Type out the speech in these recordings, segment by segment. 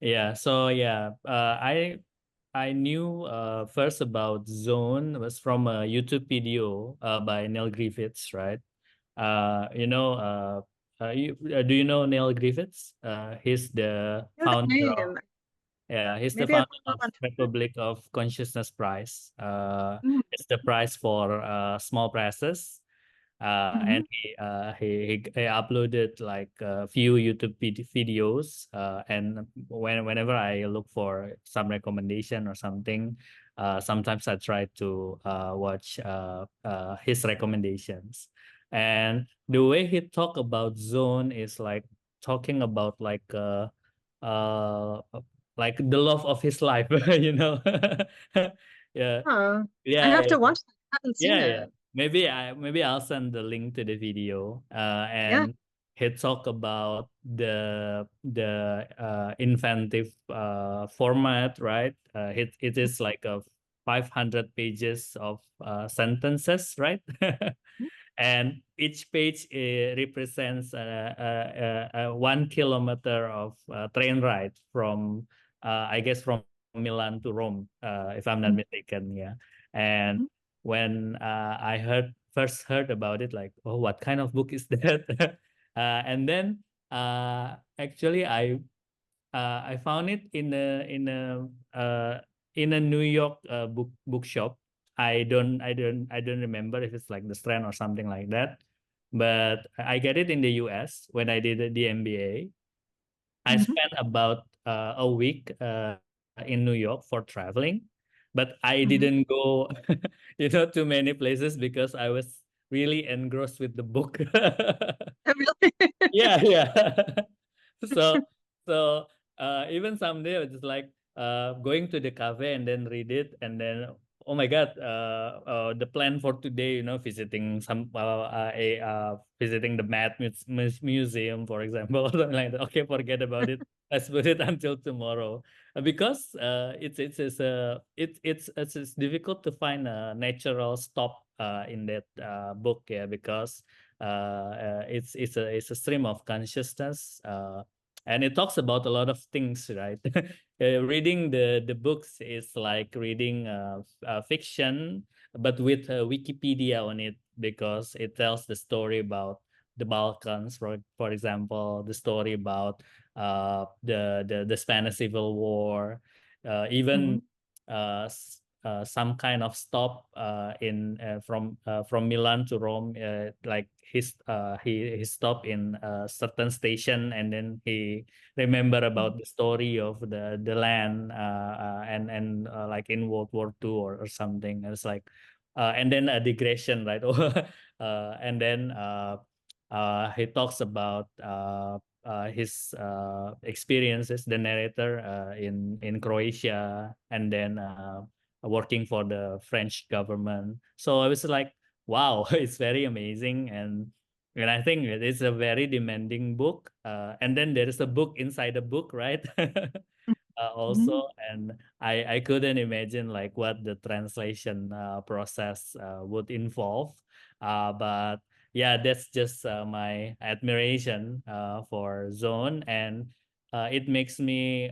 Yeah. So yeah, I knew first about Zone was from a YouTube video by Neil Griffiths, right? Do you know Neil Griffiths? He's the know the founder of name. Yeah, he's the Maybe I founder follow of on Twitter. Republic of Consciousness Prize. Mm, It's the prize for small presses. mhm. And he uploaded like a few YouTube videos. And whenever I look for some recommendation or something, sometimes I try to watch his recommendations. And the way he talk about zone is like talking about uh like the love of his life, you know. Yeah, Huh. I yeah, have yeah, to watch that. I haven't seen yeah, yeah. it. Maybe I'll send the link to the video. Yeah. And he talk about the inventive format, right? It is like a 500 pages of sentences, right? And each page represents 1 kilometer of train ride from, I guess, from Milan to Rome, if I'm not Mhm. mistaken. Yeah. And Mhm. when I first heard about it, like, oh, what kind of book is that? And then actually, I found it in a New York bookshop. I don't remember if it's like the Strand or something like that. But I get it in the US when I did the MBA. I Mhm. spent about a week in New York for traveling, but I Mhm. didn't go, too many places because I was really engrossed with the book. Oh, really? Yeah, yeah. So even someday I was just like going to the cafe and then read it, and then oh my God, the plan for today, visiting visiting the Museum, for example, or something like that. Okay, forget about it. Let's put it until tomorrow. Because it's difficult to find a natural stop in that book, yeah, because it's a stream of consciousness, and it talks about a lot of things, right? Reading the books is like reading fiction, but with Wikipedia on it, because it tells the story about the Balkans, for example, the story about the Spanish Civil War, even Mhm. some kind of stop in from Milan to Rome. Like he stopped in a certain station, and then he remember Mhm. about the story of the land, and like in World War II, or something. It's like and then a digression, right? And then he talks about his experiences, the narrator, in Croatia, and then working for the French government. So I was like, wow, it's very amazing. And I think it is a very demanding book. And then there is a book inside the book, right? Mhm. Also, and I couldn't imagine like what the translation process would involve. But yeah, that's just my admiration for Zone, and it makes me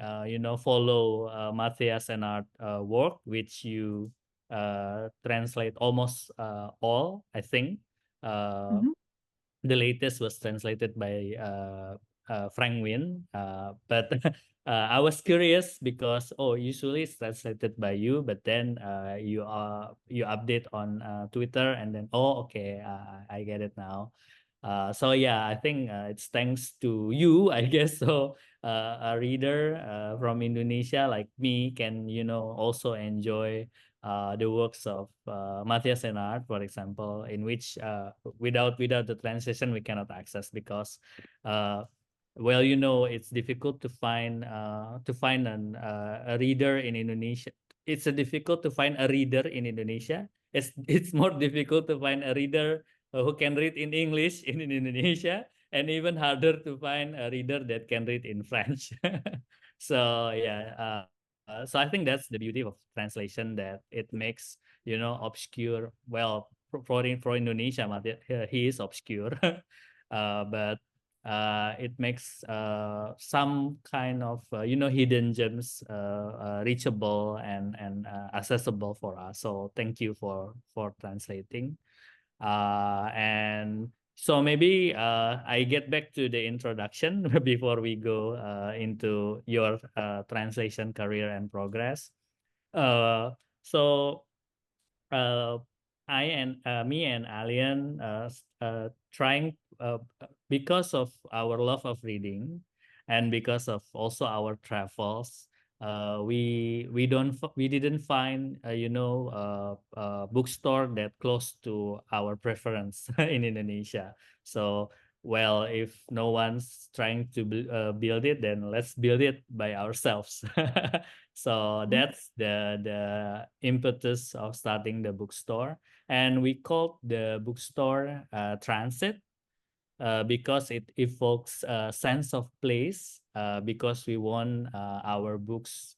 follow Mathias Énard work, which you translate almost all, I think. Uh, Mhm. the latest was translated by Frank Win, but I was curious because, oh, usually it's translated by you, but then you update on Twitter, and then, oh, okay, I get it now. So yeah, I think it's thanks to you, I guess. So a reader from Indonesia like me can also enjoy the works of Mathias Énard, for example, in which without the translation we cannot access, because uh, well, it's difficult to find a reader in Indonesia. It's difficult to find a reader in Indonesia. It's more difficult to find a reader who can read in English in Indonesia, and even harder to find a reader that can read in French. So yeah, so I think that's the beauty of translation, that it makes obscure. Well, for Indonesia, he is obscure, but it makes some kind of hidden gems reachable and accessible for us. So thank you for translating. And so maybe I get back to the introduction before we go into your translation career and progress. So uh, me and Alien trying because of our love of reading and because of also our travels. We didn't find bookstore that close to our preference in Indonesia. So well, if no one's trying to build it, then let's build it by ourselves. So Mhm. that's the impetus of starting the bookstore, and we called the bookstore Transit because it evokes a sense of place. Because we want our books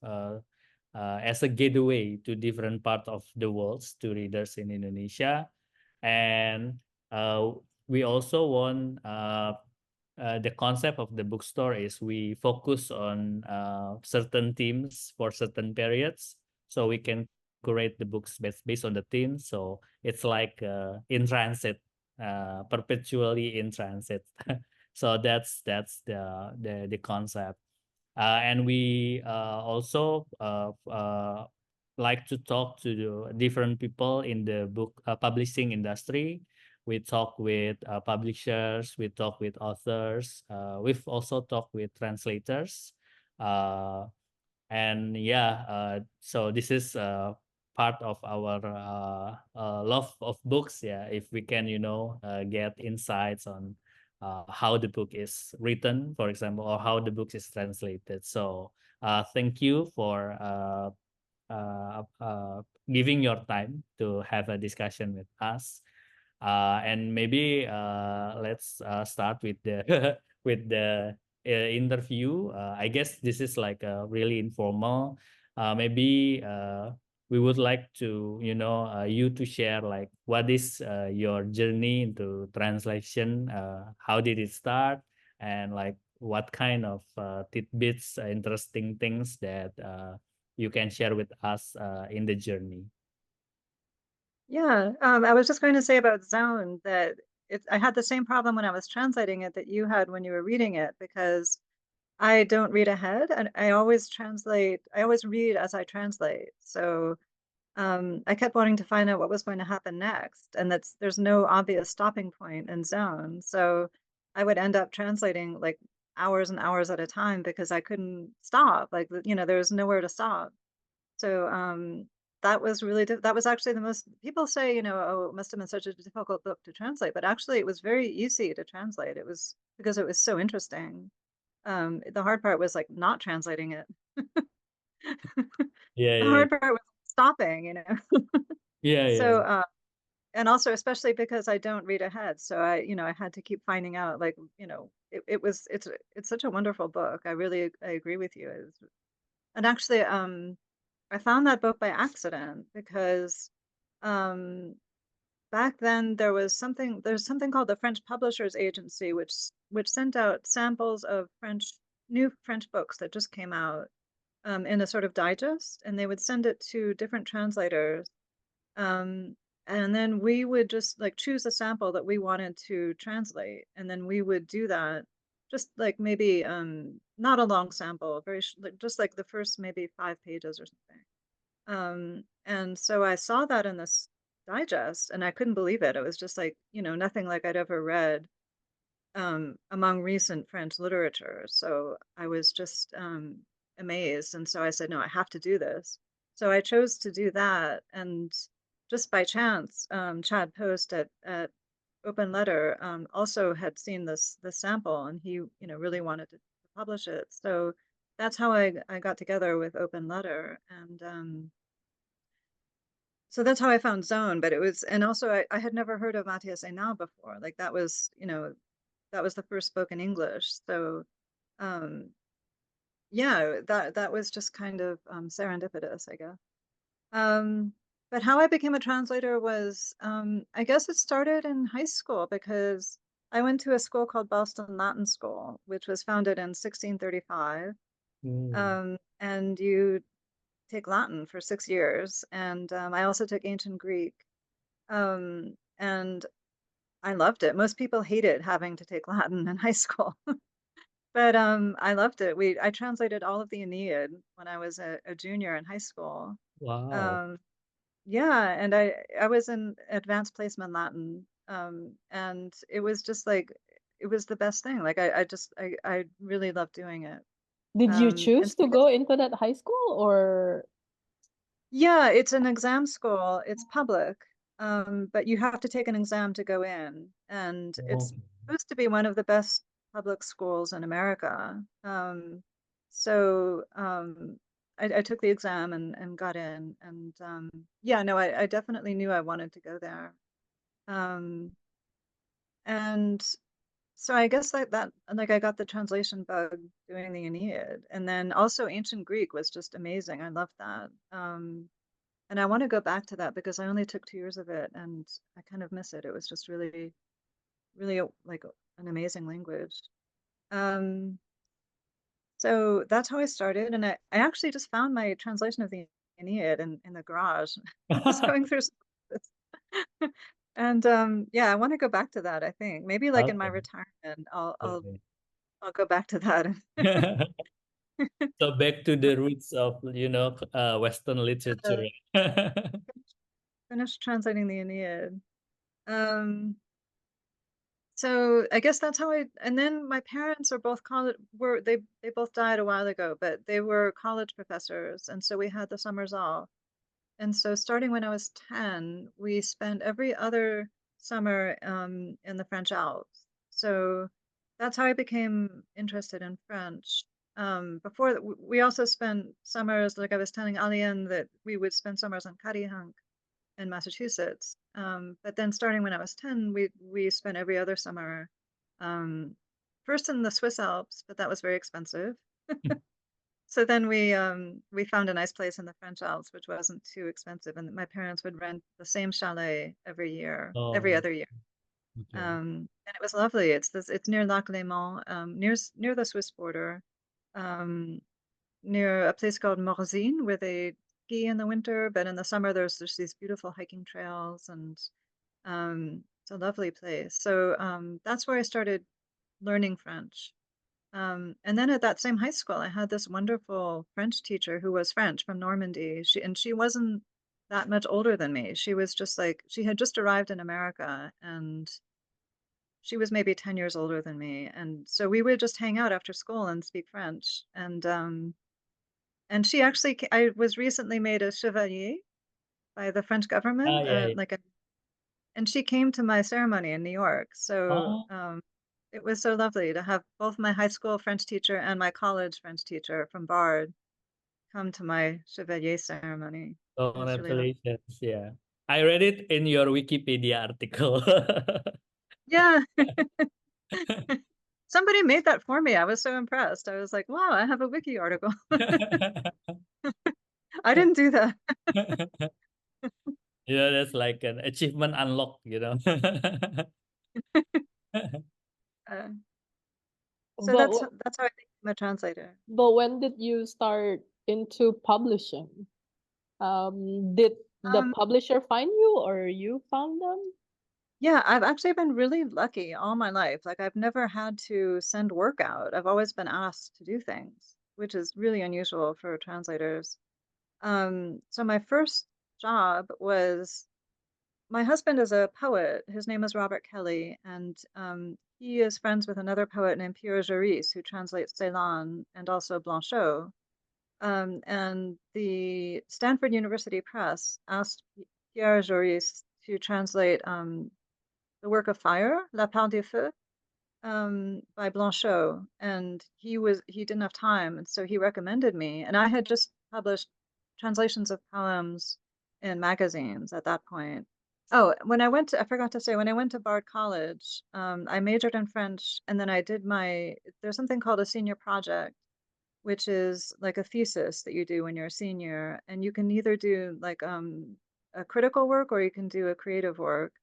as a gateway to different parts of the world to readers in Indonesia, and uh, we also want the concept of the bookstore is we focus on certain themes for certain periods, so we can curate the books based on the theme. So it's like in transit, perpetually in transit. So that's the concept. And we also like to talk to the different people in the book publishing industry. We talk with publishers, we talk with authors, we've also talked with translators. Uh, and yeah, so this is part of our love of books. Yeah, if we can get insights on how the book is written, for example, or how the book is translated. So thank you for giving your time to have a discussion with us. And maybe let's start with the with the interview. I guess this is like a really informal. Maybe we would like to, you to share like what is your journey into translation. How did it start, and like what kind of tidbits, interesting things that you can share with us in the journey. Yeah, I was just going to say about Zone that I had the same problem when I was translating it that you had when you were reading it, because I don't read ahead and I always read as I translate. So I kept wanting to find out what was going to happen next, and there's no obvious stopping point in Zone. So I would end up translating like hours and hours at a time because I couldn't stop. Like, there was nowhere to stop. So that was actually the most, people say, oh, it must have been such a difficult book to translate, but actually it was very easy to translate. It was because it was so interesting. The hard part was like not translating it. Yeah, The yeah, hard part was stopping. yeah, yeah. So and also especially because I don't read ahead, so I had to keep finding out, like, it's such a wonderful book. I agree with you. And actually I found that book by accident because um, back then there's something called the French Publishers Agency, which sent out samples of new French books that just came out in a sort of digest, and they would send it to different translators. Um, and then we would just like choose a sample that we wanted to translate, and then we would do that, just like maybe not a long sample, like, just like the first maybe 5 pages or something. And so I saw that in this digest and I couldn't believe it. It was just like, nothing like I'd ever read among recent French literature. So I was just amazed. And so I said, no, I have to do this. So I chose to do that. And just by chance, Chad Post at Open Letter also had seen this sample, and he, really wanted to publish it. So that's how I got together with Open Letter. And so that's how I found Zone, but and also I had never heard of Mathias Énard before. Like that was the first spoken English. So, um, yeah, that was just kind of serendipitous, I guess. Um, but how I became a translator was, I guess it started in high school because I went to a school called Boston Latin School, which was founded in 1635. And you take Latin for 6 years. And I also took ancient Greek. And I loved it. Most people hated having to take Latin in high school, but I loved it. I translated all of the Aeneid when I was a junior in high school. Wow. Um, yeah, and I was in advanced placement Latin, and it was just like it was the best thing. Like I really loved doing it. Did you And choose so to go into that high school or? yeah, it's an exam school. It's public, but you have to take an exam to go in, and it's Oh. supposed to be one of the best public schools in America. So I took the exam and got in, and yeah, no, I definitely knew I wanted to go there. Um, and so I guess like that, like I got the translation bug doing the Aeneid, and then also ancient Greek was just amazing. I loved that. And I want to go back to that because I only took 2 years of it and I kind of miss it. It was just really, really like an amazing language. Um, so that's how I started. And I actually just found my translation of the Aeneid in the garage. I was going through some of this. And yeah, I want to go back to that, I think. Maybe like in my Okay. retirement, I'll I'll Okay. I'll go back to that. So back to the roots of, Western literature. uh, finish translating the Aeneid. Um, So I guess that's how and then my parents are both college were they both died a while ago, but they were college professors, and so we had the summers off. And so starting when I was 10, we spent every other summer in the French Alps. So that's how I became interested in French. Before that, we also spent summers, like I was telling Alien, that we would spend summers on Carihunk in Massachusetts. But then starting when I was 10, we spent every other summer, first in the Swiss Alps, but that was very expensive. So then we found a nice place in the French Alps, which wasn't too expensive, and my parents would rent the same chalet every year, every Oh, other year. okay. And it was lovely. It's near Lac Léman, near the Swiss border. Um, Near a place called Morzine where they ski in the winter, but in the summer there's these beautiful hiking trails, and it's a lovely place. So that's where I started learning French. And then at that same high school, I had this wonderful French teacher who was French from Normandy. She wasn't that much older than me. She was just like she had just arrived in America, and she was maybe 10 years older than me. And so we would just hang out after school and speak French. And she actually, I was recently made a chevalier by the French Ah, government, yeah, yeah. and she came to my ceremony in New York. So Oh, it was so lovely to have both my high school French teacher and my college French teacher from Bard come to my chevalier ceremony. It was really lovely. congratulations. Yeah. I read it in your Wikipedia article. Yeah, somebody made that for me. I was so impressed. I was like, wow, I have a wiki article. I didn't do that. That's like an achievement unlocked. Uh, so But that's how I became a translator. but when did you start into publishing? Did the Um, publisher find you or you found them? Yeah, I've actually been really lucky all my life. Like I've never had to send work out. I've always been asked to do things, which is really unusual for translators. So my first job was my husband is a poet. His name is Robert Kelly, and he is friends with another poet named Pierre Joris, who translates Celan and also Blanchot. And the Stanford University Press asked Pierre Joris to translate the work of fire, La Part des Feux, by Blanchot, and he didn't have time, and so he recommended me. And I had just published translations of poems in magazines at that point. Oh, I forgot to say, when I went to Bard College, I majored in French, and then there's something called a senior project, which is like a thesis that you do when you're a senior, and you can either do like a critical work or you can do a creative work.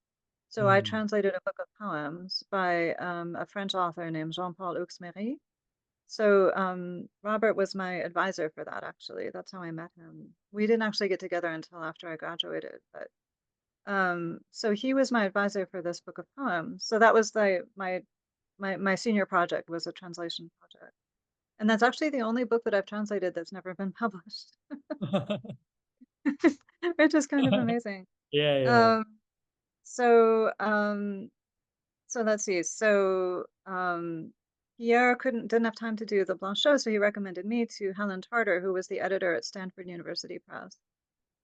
So I translated a book of poems by a French author named Jean-Paul Auxmery. So Robert was my advisor for that, actually. That's how I met him. We didn't actually get together until after I graduated, but so he was my advisor for this book of poems. So that was my senior project, was a translation project. And that's actually the only book that I've translated that's never been published, which is kind of amazing. Yeah. So so let's see. So Pierre didn't have time to do the Blanchot, so he recommended me to Helen Tarter, who was the editor at Stanford University Press.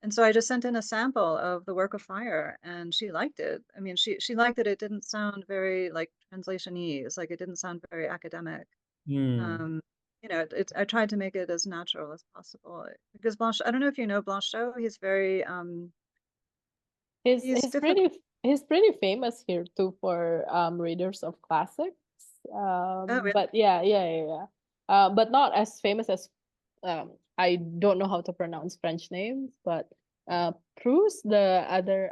And so I just sent in a sample of the work of fire, and she liked it. I mean, she liked that it didn't sound very like translation-y. Like it didn't sound very academic. Hmm. You know, I tried to make it as natural as possible because Blanchot, I don't know if you know Blanchot, he's very he's difficult. He's pretty famous here too for readers of classics. Oh, really? But yeah. But not as famous as I don't know how to pronounce French names, but Proust, the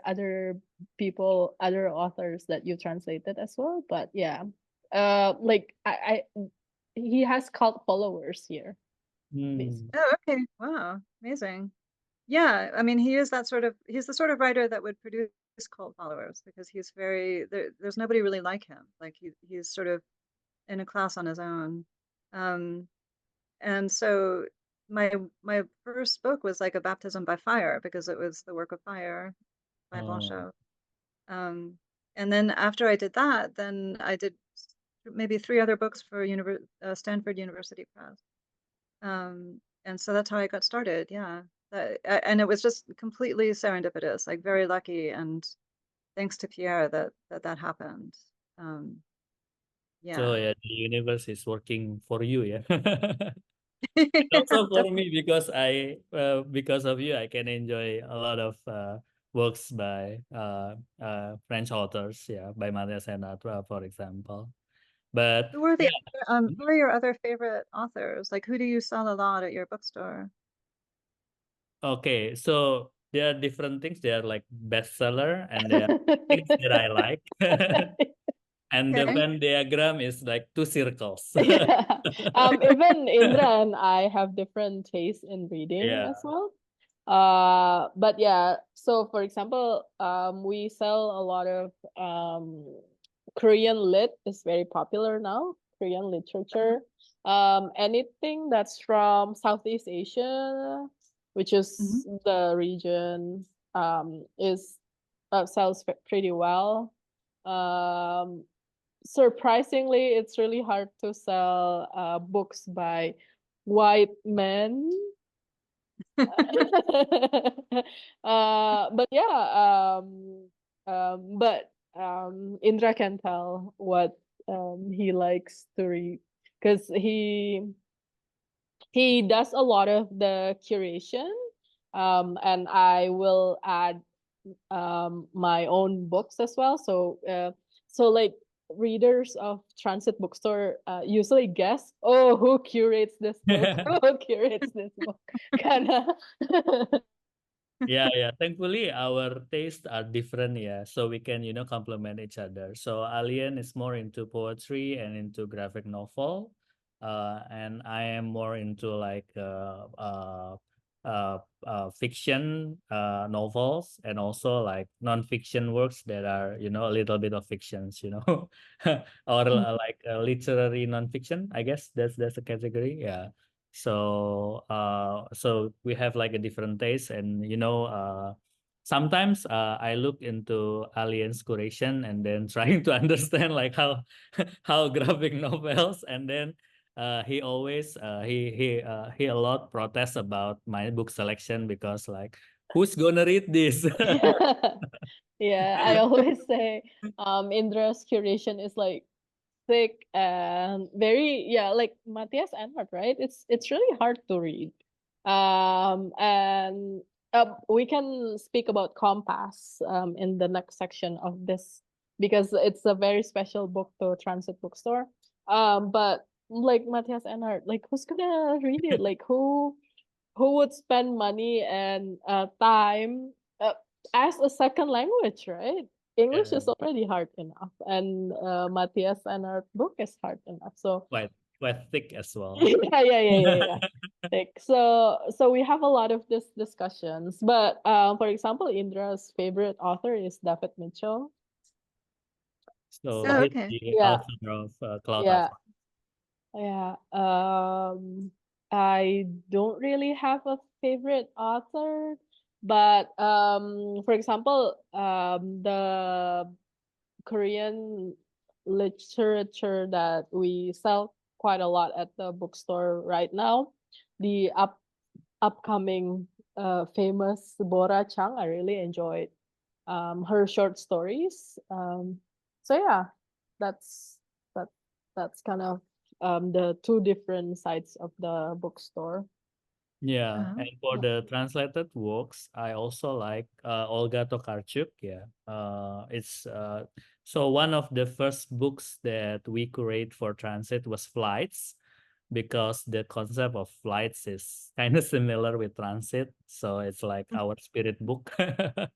other people, other authors that you translated as well. But yeah, like I he has cult followers here, basically. Oh, okay. Wow, amazing. Yeah, I mean, he's the sort of writer that would produce cult followers because he's there's nobody really like him. Like he's sort of in a class on his own. And so my first book was like a baptism by fire because it was the work of fire by Oh. Blanchot. And then after I did that, then I did maybe 3 other books for Stanford University Press. And so that's how I got started. Yeah. And it was just completely serendipitous, like very lucky. And thanks to Pierre that happened. So Yeah. yeah, the universe is working for you, yeah. And also for me because of you, I can enjoy a lot of works by French authors, yeah, by Mathias Énard, for example. But Who are yeah, who are your other favorite authors? Like who do you sell a lot at your bookstore? okay, so there are different things. They are like bestseller, and there are things that I like. And the Okay. Venn diagram is like 2 circles. Yeah. Even Indra and I have different tastes in reading Yeah. as well. But yeah, so for example, we sell a lot of Korean lit is very popular now, Korean literature. Anything that's from Southeast Asia, which is the region, is sells pretty well. Surprisingly, it's really hard to sell books by white men. But yeah, Indra can tell what he likes to read because he does a lot of the curation, and I will add my own books as well. So like readers of Transit Bookstore usually guess, oh, who curates this book? Who curates this book? Kinda. Yeah. Thankfully, our tastes are different, yeah. So we can, complement each other. So Alien is more into poetry and into graphic novel. And I am more into like fiction novels and also like non-fiction works that are, a little bit of fictions, or like literary non-fiction. I guess that's a category. Yeah. So we have like a different taste, and sometimes I look into Alien's curation and then trying to understand like how graphic novels, and then he always he a lot protests about my book selection because like, who's gonna read this? Yeah, I always say Indra's curation is like thick and very, yeah, like Mathias Énard, right? It's really hard to read. And we can speak about Compass in the next section of this because it's a very special book to Transit Bookstore. But like Mathias Énard, like who's gonna read it? Like who would spend money and time as a second language, right? English Yeah, is already hard enough, and Mathias Énard book is hard enough. So quite thick as well. yeah. Like, so we have a lot of this discussions, but for example, Indra's favorite author is David Mitchell. So Oh, he's okay. the Yeah, author of Cloud yeah, Atlas. yeah. I don't really have a favorite author, but for example, the Korean literature that we sell quite a lot at the bookstore right now, the upcoming famous Bora Chang, I really enjoyed her short stories. So yeah, that's that that's kind of the two different sides of the bookstore. Yeah, Uh-huh. and for the translated works, I also like Olga Tokarczuk. Yeah, it's so one of the first books that we curate for transit was Flights, because the concept of flights is kind of similar with transit, so it's like our spirit book. uh,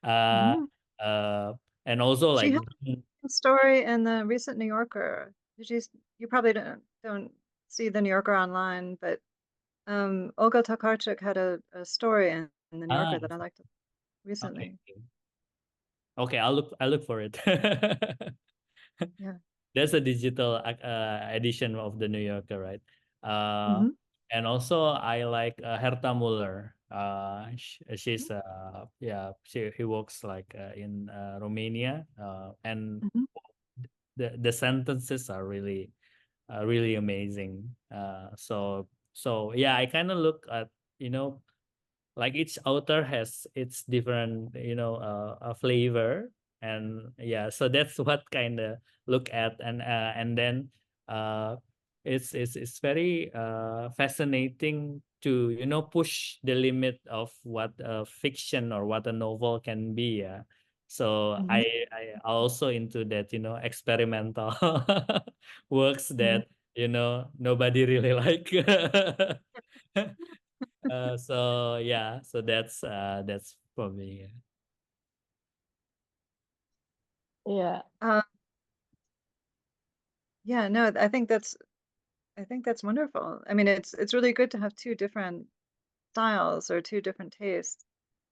Mhm. uh, and also She like had a story in the recent New Yorker. You probably don't see the New Yorker online, but Olga Tokarczuk had a story in the New Yorker that I liked okay, recently. okay, I'll look for it. Yeah. There's a digital edition of the New Yorker, right? Uh, Hmm. and also I like Herta Muller. She's yeah, he works like in Romania, and Hmm. the sentences are really amazing. So yeah, I kind of look at, you know, like each author has its different, you know, a flavor, and yeah, so that's what kind of look at, and then uh it's very fascinating to, you know, push the limit of what a fiction or what a novel can be. Yeah, so Hmm. I also into that, you know, experimental works Hmm. that, you know, nobody really like. So yeah, so that's for me. Yeah. Yeah, no, I think that's wonderful. I mean, it's really good to have two different styles or two different tastes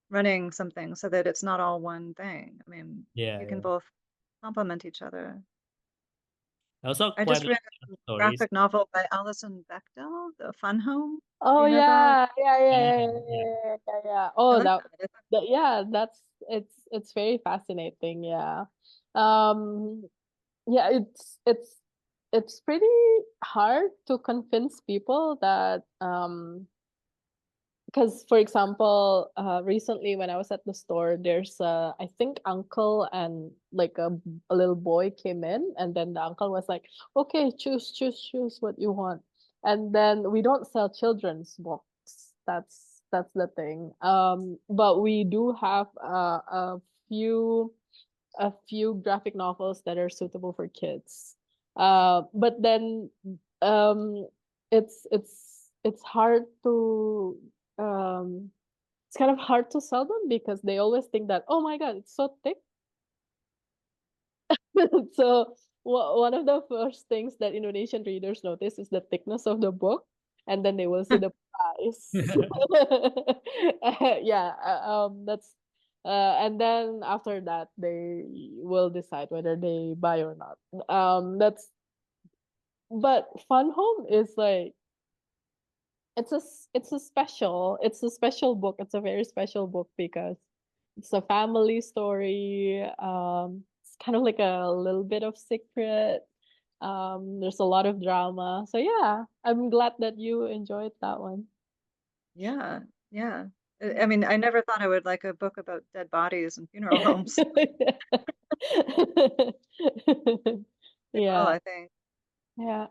running something so that it's not all one thing. I mean, Yeah, you can yeah. both complement each other. I also I quite just read like a stories. graphic novel by Alison Bechdel, The Fun Home. Do Oh you know that? Yeah. yeah. I Oh, like that. yeah, that's it's very fascinating. Yeah. Um, yeah, it's pretty hard to convince people that because for example, recently when I was at the store, there's I think uncle and like a little boy came in, and then the uncle was like, "Okay, choose what you want." And then we don't sell children's books. That's the thing. But we do have few a few graphic novels that are suitable for kids. But then um, it's hard to it's kind of hard to sell them because they always think that, oh my god, it's so thick. So one of the first things that Indonesian readers notice is the thickness of the book, and then they will see the price. Yeah, that's and then after that they will decide whether they buy or not. That's but Fun Home is like it's a special book. It's a very special book because it's a family story. It's kind of like a little bit of secret. There's a lot of drama. So yeah, I'm glad that you enjoyed that one. Yeah, yeah. I mean, I never thought I would like a book about dead bodies and funeral homes. Well, Yeah, I think. yeah,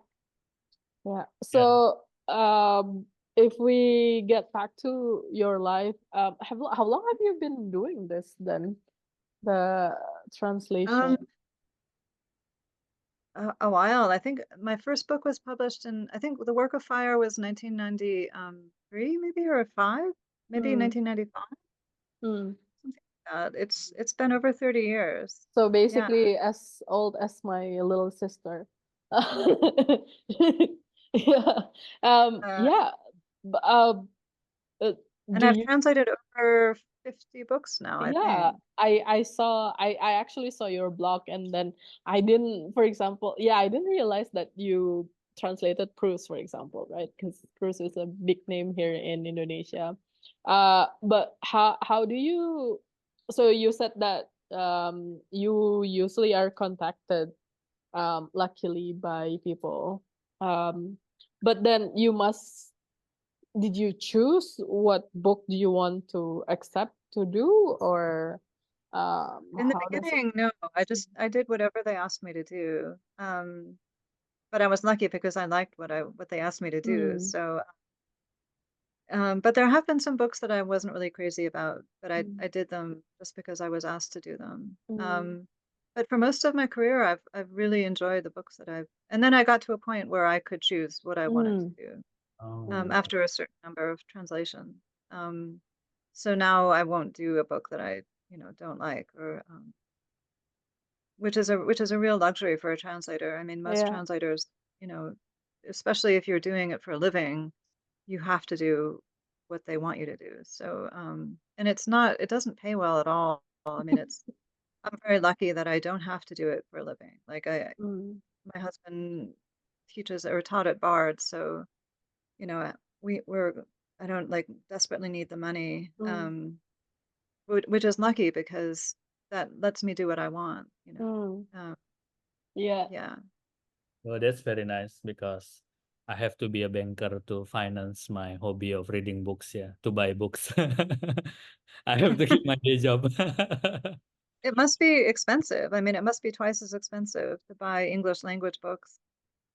yeah. Yeah. So, if we get back to your life, how long have you been doing this then? The translation. Um, a while. I think my first book was published in, I think The Work of Fire was 1993, maybe, or five, maybe Mm, 1995. mm. that. It's been over 30 years. So Yeah. basically as old as my little sister. Yeah. Uh, Yeah. b- uh, and do I've you translated over 50 books now, I Yeah, think. I actually saw your blog, and then I didn't, for example, yeah, I didn't realize that you translated Proust, for example, right? Because Proust is a big name here in Indonesia. But how do you, so you said that you usually are contacted luckily by people. But then you must, did you choose what book do you want to accept to do, or In the how does it? beginning, no, I did whatever they asked me to do. But I was lucky because I liked what they asked me to do. Mm, So, but there have been some books that I wasn't really crazy about, but mm, I did them just because I was asked to do them. mm, But for most of my career, I've really enjoyed the books that and then I got to a point where I could choose what I wanted to mm, do, Oh, after a certain number of translations. Um, so now I won't do a book that I, don't like, or which is a real luxury for a translator. I mean, most yeah. translators, you know, especially if you're doing it for a living, you have to do what they want you to do. So, and it doesn't pay well at all. I mean, I'm very lucky that I don't have to do it for a living. Like Mm, my husband teaches or taught at Bard, so, you know, I don't like desperately need the money, mm, which is lucky because that lets me do what I want, mm. Um, Yeah. yeah. well, that's very nice because I have to be a banker to finance my hobby of reading books, yeah, to buy books. I have to keep my day job. It must be expensive. I mean, it must be twice as expensive to buy English language books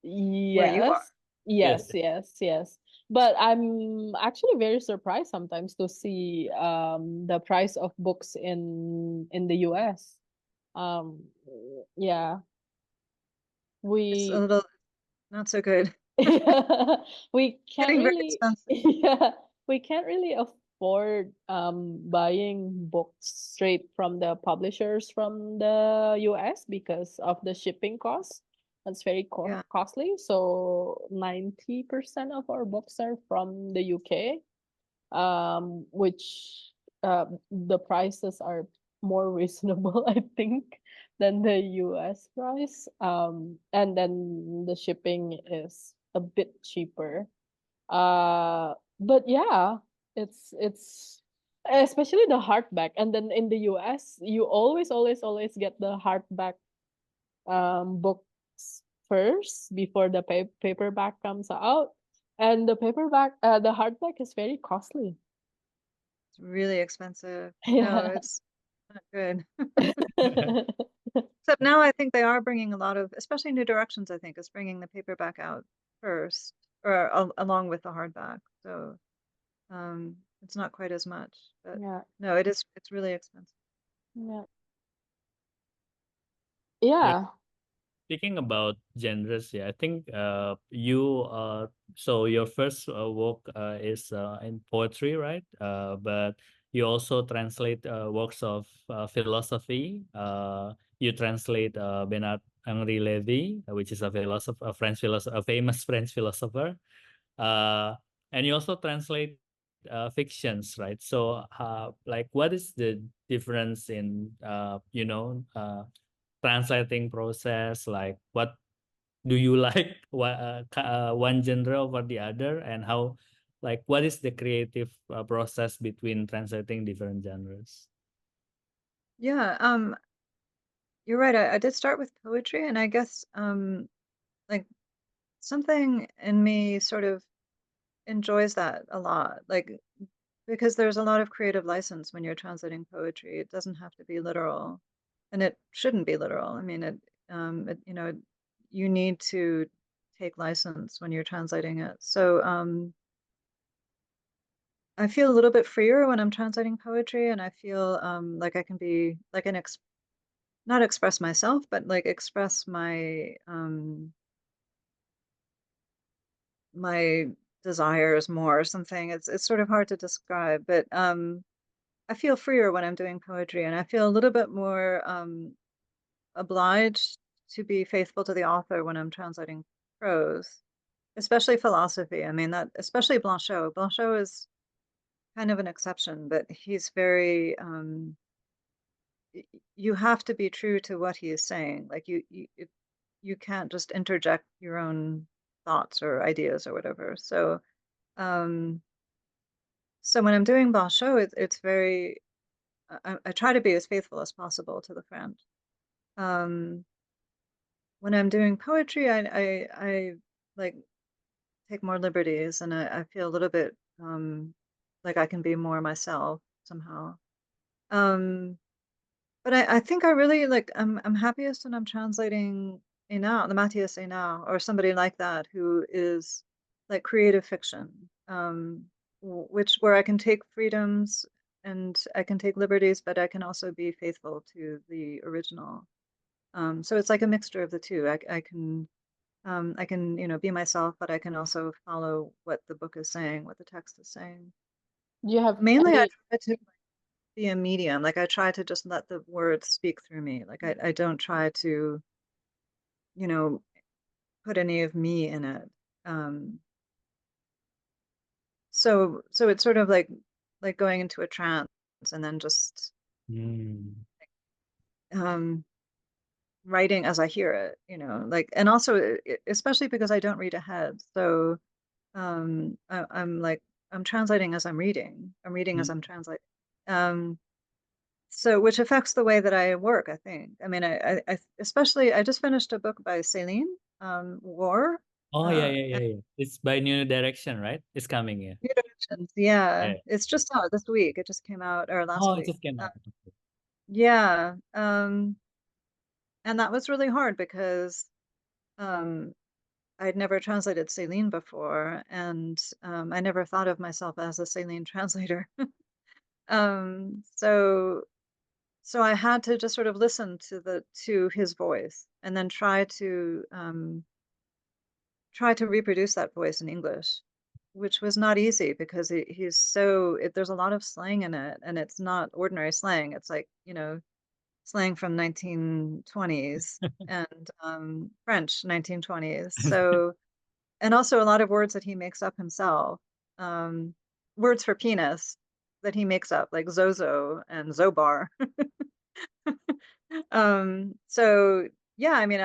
where you are. Yes. Yes. Yes. But I'm actually very surprised sometimes to see the price of books in the US. Um yeah, It's a we little not so good. we can't Getting very really expensive. yeah, we can't really afford buying books straight from the publishers from the US because of the shipping costs. That's very Yeah. costly. So 90% of our books are from the UK, which the prices are more reasonable, I think, than the US price. And then the shipping is a bit cheaper. But yeah, it's especially the hardback. And then in the US, you always get the hardback books first before the paperback comes out. And the hardback is very costly. It's really expensive. No, Yeah. it's not good. Except now I think they are bringing a lot of, especially New Directions, I think, is bringing the paperback out first, or along with the hardback. So, it's not quite as much, but Yeah. no, it's really expensive. Yeah. Yeah. Yeah. Speaking about genres, yeah, I think you so your first work is in poetry, right? But you also translate works of philosophy. You translate Bernard Henri Lévy, which is a philosopher, a French philosopher, a famous French philosopher. Uh, and you also translate fictions, right? So, like, what is the difference in translating process, like what do you like one genre over the other, and how, like, what is the creative process between translating different genres? Yeah, you're right. I did start with poetry, and I guess like something in me sort of enjoys that a lot. Like because there's a lot of creative license when you're translating poetry. It doesn't have to be literal, and it shouldn't be literal. I mean, you need to take license when you're translating it. So, I feel a little bit freer when I'm translating poetry, and I feel like I can be like not express myself, but like express my desires more or something. It's sort of hard to describe, but I feel freer when I'm doing poetry, and I feel a little bit more obliged to be faithful to the author when I'm translating prose, especially philosophy. I mean, that especially Blanchot. Blanchot is kind of an exception, but he's very you have to be true to what he is saying. Like you can't just interject your own thoughts or ideas or whatever. Um, so when I'm doing Blanchot, it's very I try to be as faithful as possible to the French. When I'm doing poetry, I like take more liberties, and I feel a little bit like I can be more myself somehow. But I think I really like I'm happiest when I'm translating Énard, the Mathias Énard, or somebody like that who is like creative fiction, which where I can take freedoms and I can take liberties, but I can also be faithful to the original. So it's like a mixture of the two. I can, you know, be myself, but I can also follow what the book is saying, what the text is saying. Do you have Mainly, I any? try to be a medium. Like I try to just let the words speak through me. Like I don't try to, you know, put any of me in it. Um, so it's sort of like going into a trance and then just Mm. um writing as I hear it, you know, like, and also especially because I don't read ahead. So I'm like I'm translating as I'm reading. I'm reading as Mm. I'm translating. Um, so which affects the way that I work, I think. I mean, I especially I just finished a book by Céline, War. Oh yeah, yeah, And yeah, yeah. It's by New Direction, right? It's coming, yeah. New Directions. Yeah, Yeah. it's just out this week. It just came out or last Oh, it week. just came out. Okay. Yeah, and that was really hard because um, I'd never translated Céline before, and I never thought of myself as a Céline translator. So I had to just sort of listen to his voice and then try to reproduce that voice in English, which was not easy because he's so there's a lot of slang in it, and it's not ordinary slang. It's like, you know, slang from 1920s and French 1920s. So, and also a lot of words that he makes up himself. Um, Words for penis that he makes up, like zozo and zobar. So yeah, I mean,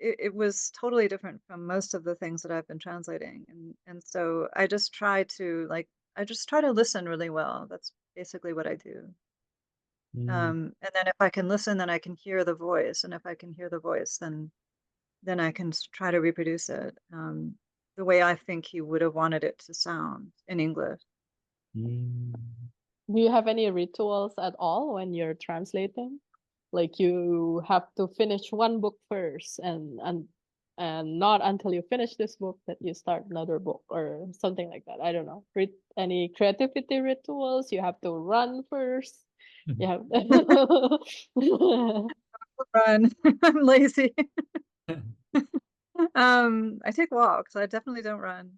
it was totally different from most of the things that I've been translating, and so I just try to listen really well. That's basically what I do. Mm. And then if I can listen, then I can hear the voice, and if I can hear the voice, then I can try to reproduce it the way I think he would have wanted it to sound in English. Mm. Do you have any rituals at all when you're translating? Like you have to finish one book first, and not until you finish this book that you start another book or something like that. I don't know. Any creativity rituals? You have to run first. You have Run. I'm lazy. I take walks. I definitely don't run.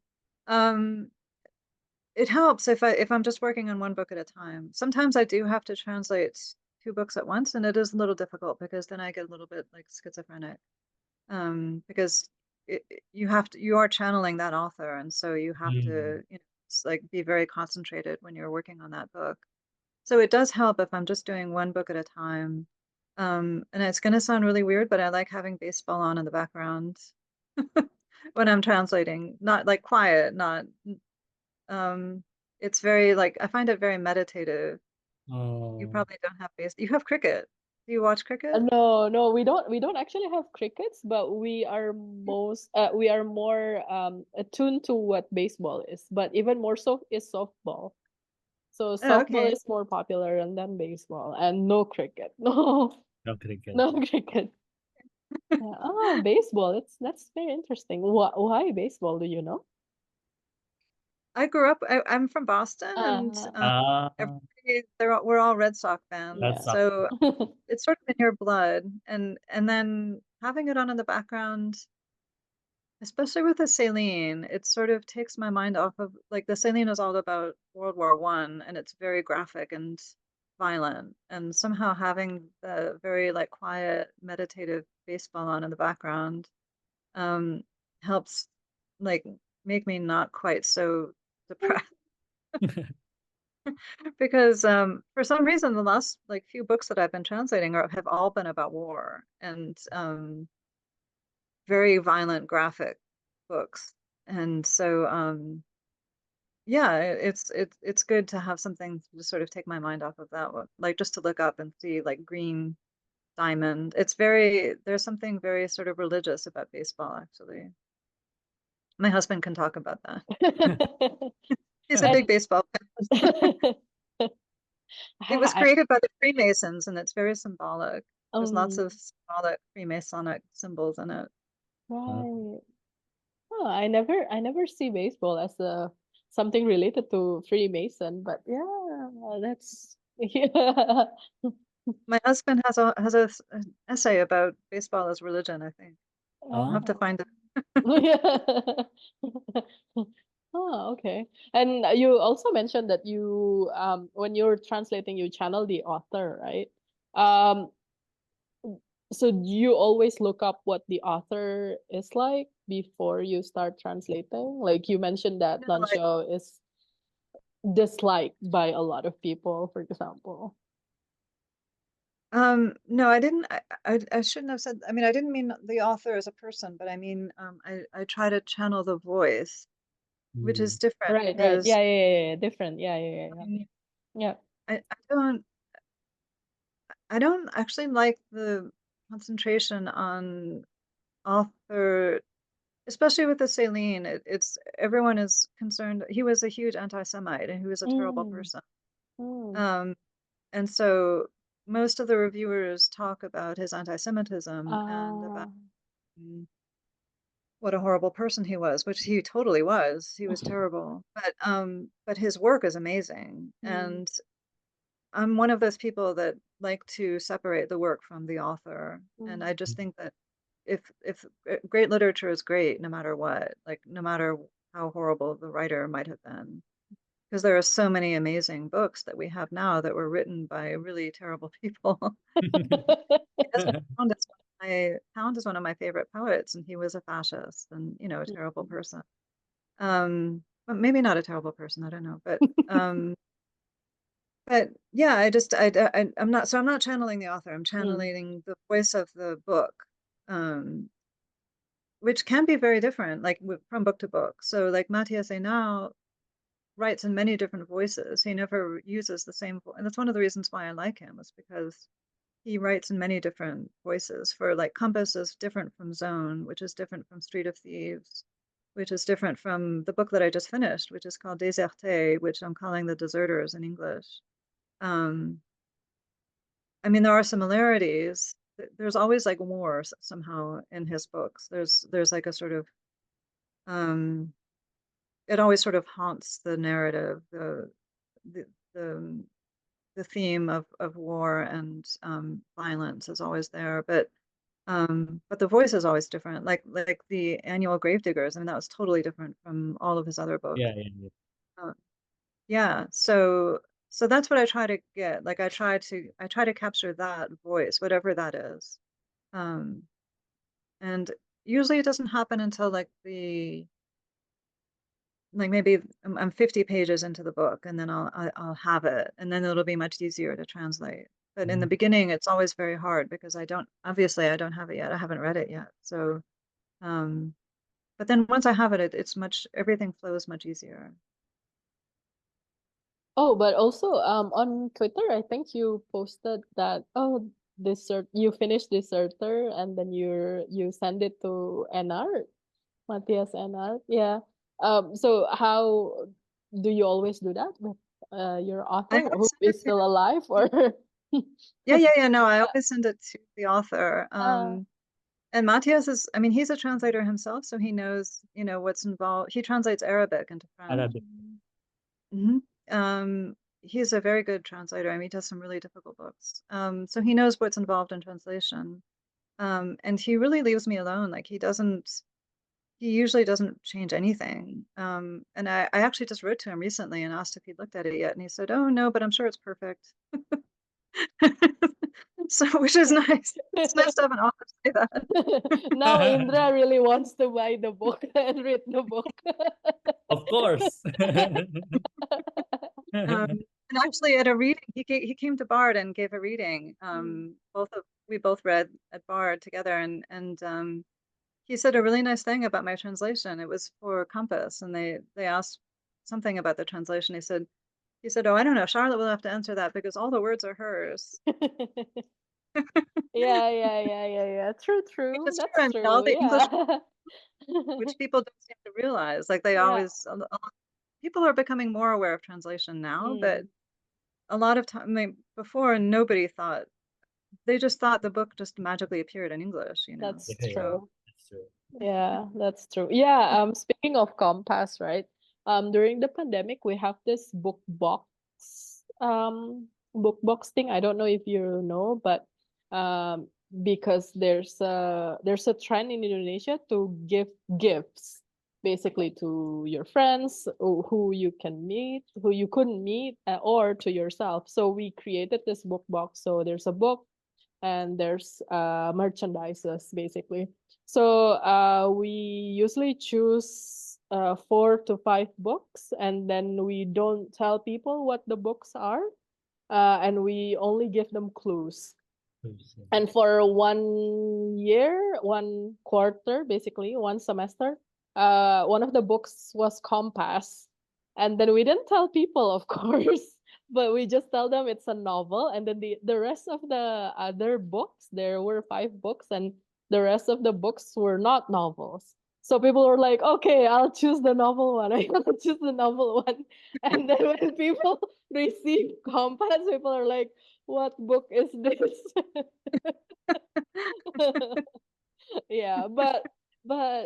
Um, it helps if I'm just working on one book at a time. Sometimes I do have to translate two books at once, and it is a little difficult because then I get a little bit like schizophrenic. Because you are channeling that author, and so you have Mm. to, you know, like be very concentrated when you're working on that book. So it does help if I'm just doing one book at a time. And it's going to sound really weird, but I like having baseball on in the background when I'm translating, not like quiet, not, um, it's very like, I find it very meditative. You Oh. probably don't have you have cricket. Do you watch cricket? No, no, we don't actually have crickets, but we are more attuned to what baseball is. But even more so is softball. So Oh, softball okay. is more popular than baseball, and no cricket. No, No cricket. no cricket. Yeah. Oh, baseball. That's very interesting. Why baseball? Do you know? I grew up, I'm from Boston, and Uh, Ah, we're all Red Sox fans. that yeah. sucks. So it's sort of in your blood. And then having it on in the background, especially with the saline, it sort of takes my mind off of, like, the saline is all about World War One, and it's very graphic and violent. And somehow having the very like quiet, meditative baseball on in the background um, helps like make me not quite so depressed. Because for some reason the last like few books that I've been translating have all been about war and very violent, graphic books. And so yeah, it's good to have something to sort of take my mind off of that one, like just to look up and see like green diamond. There's something very sort of religious about baseball, actually. My husband can talk about that. He's a And big baseball fan. It was I, created by the Freemasons, and it's very symbolic. There's lots of um, symbolic Freemasonic symbols in it. right. Oh, I never see baseball as a something related to Freemason, but yeah, that's yeah. My husband an essay about baseball as religion, I think. I'll have to Oh. find it. Yeah. Oh, okay. And you also mentioned that you when you're translating you channel the author, right? Um so do you always look up what the author is like before you start translating? Like you mentioned that No, Lanzhou is disliked by a lot of people, for example. no, I didn't. I shouldn't have said. I mean, I didn't mean the author as a person, but I mean, I try to channel the voice, which is different Right, right. because Yeah, yeah, yeah, yeah. Different. Yeah, yeah, yeah, I yeah. mean, Yeah. I don't actually like the concentration on author, especially with the saline. It's everyone is concerned. He was a huge anti-Semite and he was a terrible Mm, person. mm. Um, and so most of the reviewers talk about his anti-Semitism and about Ah. mm, what a horrible person he was, which he totally was. He was terrible. But his work is amazing. Mm, And I'm one of those people that like to separate the work from the author. And mm. I just think that if great literature is great no matter what, like no matter how horrible the writer might have been, because there are so many amazing books that we have now that were written by really terrible people. Desmond Pound is one of my favorite poets, and he was a fascist and a terrible person. But maybe not a terrible person, I don't know. But yeah, I'm not channeling the author. I'm Mm, channeling the voice of the book, um, which can be very different, like from book to book. So like Mathias Énard writes in many different voices. He never uses the same voice, and that's one of the reasons why I like him, is because he writes in many different voices. For like Compass is different from Zone, which is different from Street of Thieves, which is different from the book that I just finished, which is called Déserté, which I'm calling The Deserters in English. Um, I mean, there are similarities. There's always like wars somehow in his books. There's like a sort of um, it always sort of haunts the narrative, the the, the theme of war and violence is always there, but the voice is always different. Like the Annual Gravediggers. I mean, that was totally different from all of his other books. Yeah, yeah, yeah. Uh, yeah, so that's what I try to get. Like I try to capture that voice, whatever that is. Um, and usually it doesn't happen until like maybe I'm 50 pages into the book, and then I'll have it, and then it'll be much easier to translate. But in the Mm. beginning, it's always very hard because I don't have it yet. I haven't read it yet. So, um, but then once I have it, everything flows much easier. Oh, but also on Twitter, I think you posted that you finished Deserter and then you send it to Énard, Mathias Énard. Yeah. So how do you always do that with your I author always who send it is to still alive or yeah. No, I always send it to the author. uh, And Matthias I mean, he's a translator himself, so he knows, what's involved. He translates Arabic into French. Arabic. hmm he's a very good translator. I mean, he does some really difficult books. So he knows what's involved in translation. And he really leaves me alone. Like he doesn't, he usually doesn't change anything. And I actually just wrote to him recently and asked if he'd looked at it yet, and he said, "Oh no, but I'm sure it's perfect." So, which is nice. It's nice to have an author say that. Now Indra really wants to buy the book and read the book. Of course. And actually, at a reading, he came to Bard and gave a reading. We both read at Bard together, and he said a really nice thing about my translation. It was for Compass, and they asked something about the translation. He said, "Oh, I don't know. Charlotte will have to answer that because all the words are hers." Yeah. True. Which is That's true, and true. all the English, Yeah. which people don't seem to realize. Like they Yeah. always, people are becoming more aware of translation now, but a lot of time before, nobody thought. They just thought the book just magically appeared in English, you know. That's Yeah, true. that's true. Yeah, that's true. Yeah, speaking of Compass, right? During the pandemic, we have this book box thing. I don't know if you know, but because there's a trend in Indonesia to give gifts basically to your friends who you can meet, who you couldn't meet, or to yourself. So we created this book box. So there's a book and there's merchandises basically. So we usually choose 4 to 5 books, and then we don't tell people what the books are, and we only give them clues. And for 1 year, 1 quarter, basically 1 semester, one of the books was Compass, and then we didn't tell people, of course, but we just tell them it's a novel, and then the rest of the other books, there were 5 books, and the rest of the books were not novels. So people were like, "Okay, I'll choose the novel one. I'll choose the novel one." And then when people receive Compass, people are like, "What book is this?" Yeah, but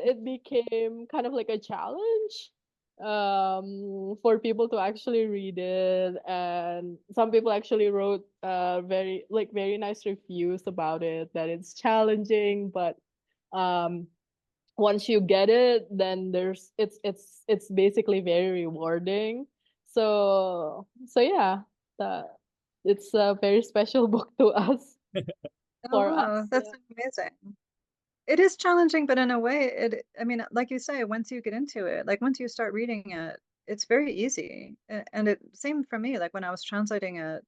it became kind of like a challenge for people to actually read it, and some people actually wrote very nice reviews about it, that it's challenging, but um once you get it, then it's basically very rewarding. So yeah, the it's a very special book to us, for us. Oh, that's amazing. It is challenging, but in a way, I mean, like you say, once you get into it, like once you start reading it, it's very easy. And it same for me, like when I was translating it,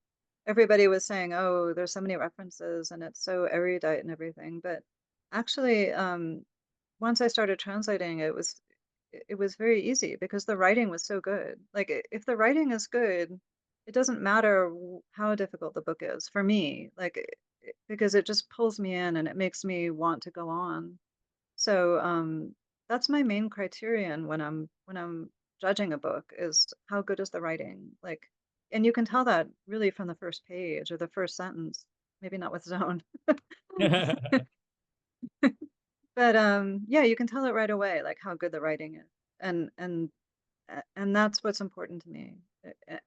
everybody was saying, "Oh, there's so many references and it's so erudite and everything." But actually, once I started translating, it was very easy because the writing was so good. Like if the writing is good, it doesn't matter how difficult the book is for me. Like because it just pulls me in and it makes me want to go on. So that's my main criterion when I'm judging a book is how good is the writing. Like, and you can tell that really from the first page or the first sentence. Maybe not with Zone, but yeah, you can tell it right away, like how good the writing is, and and and that's what's important to me,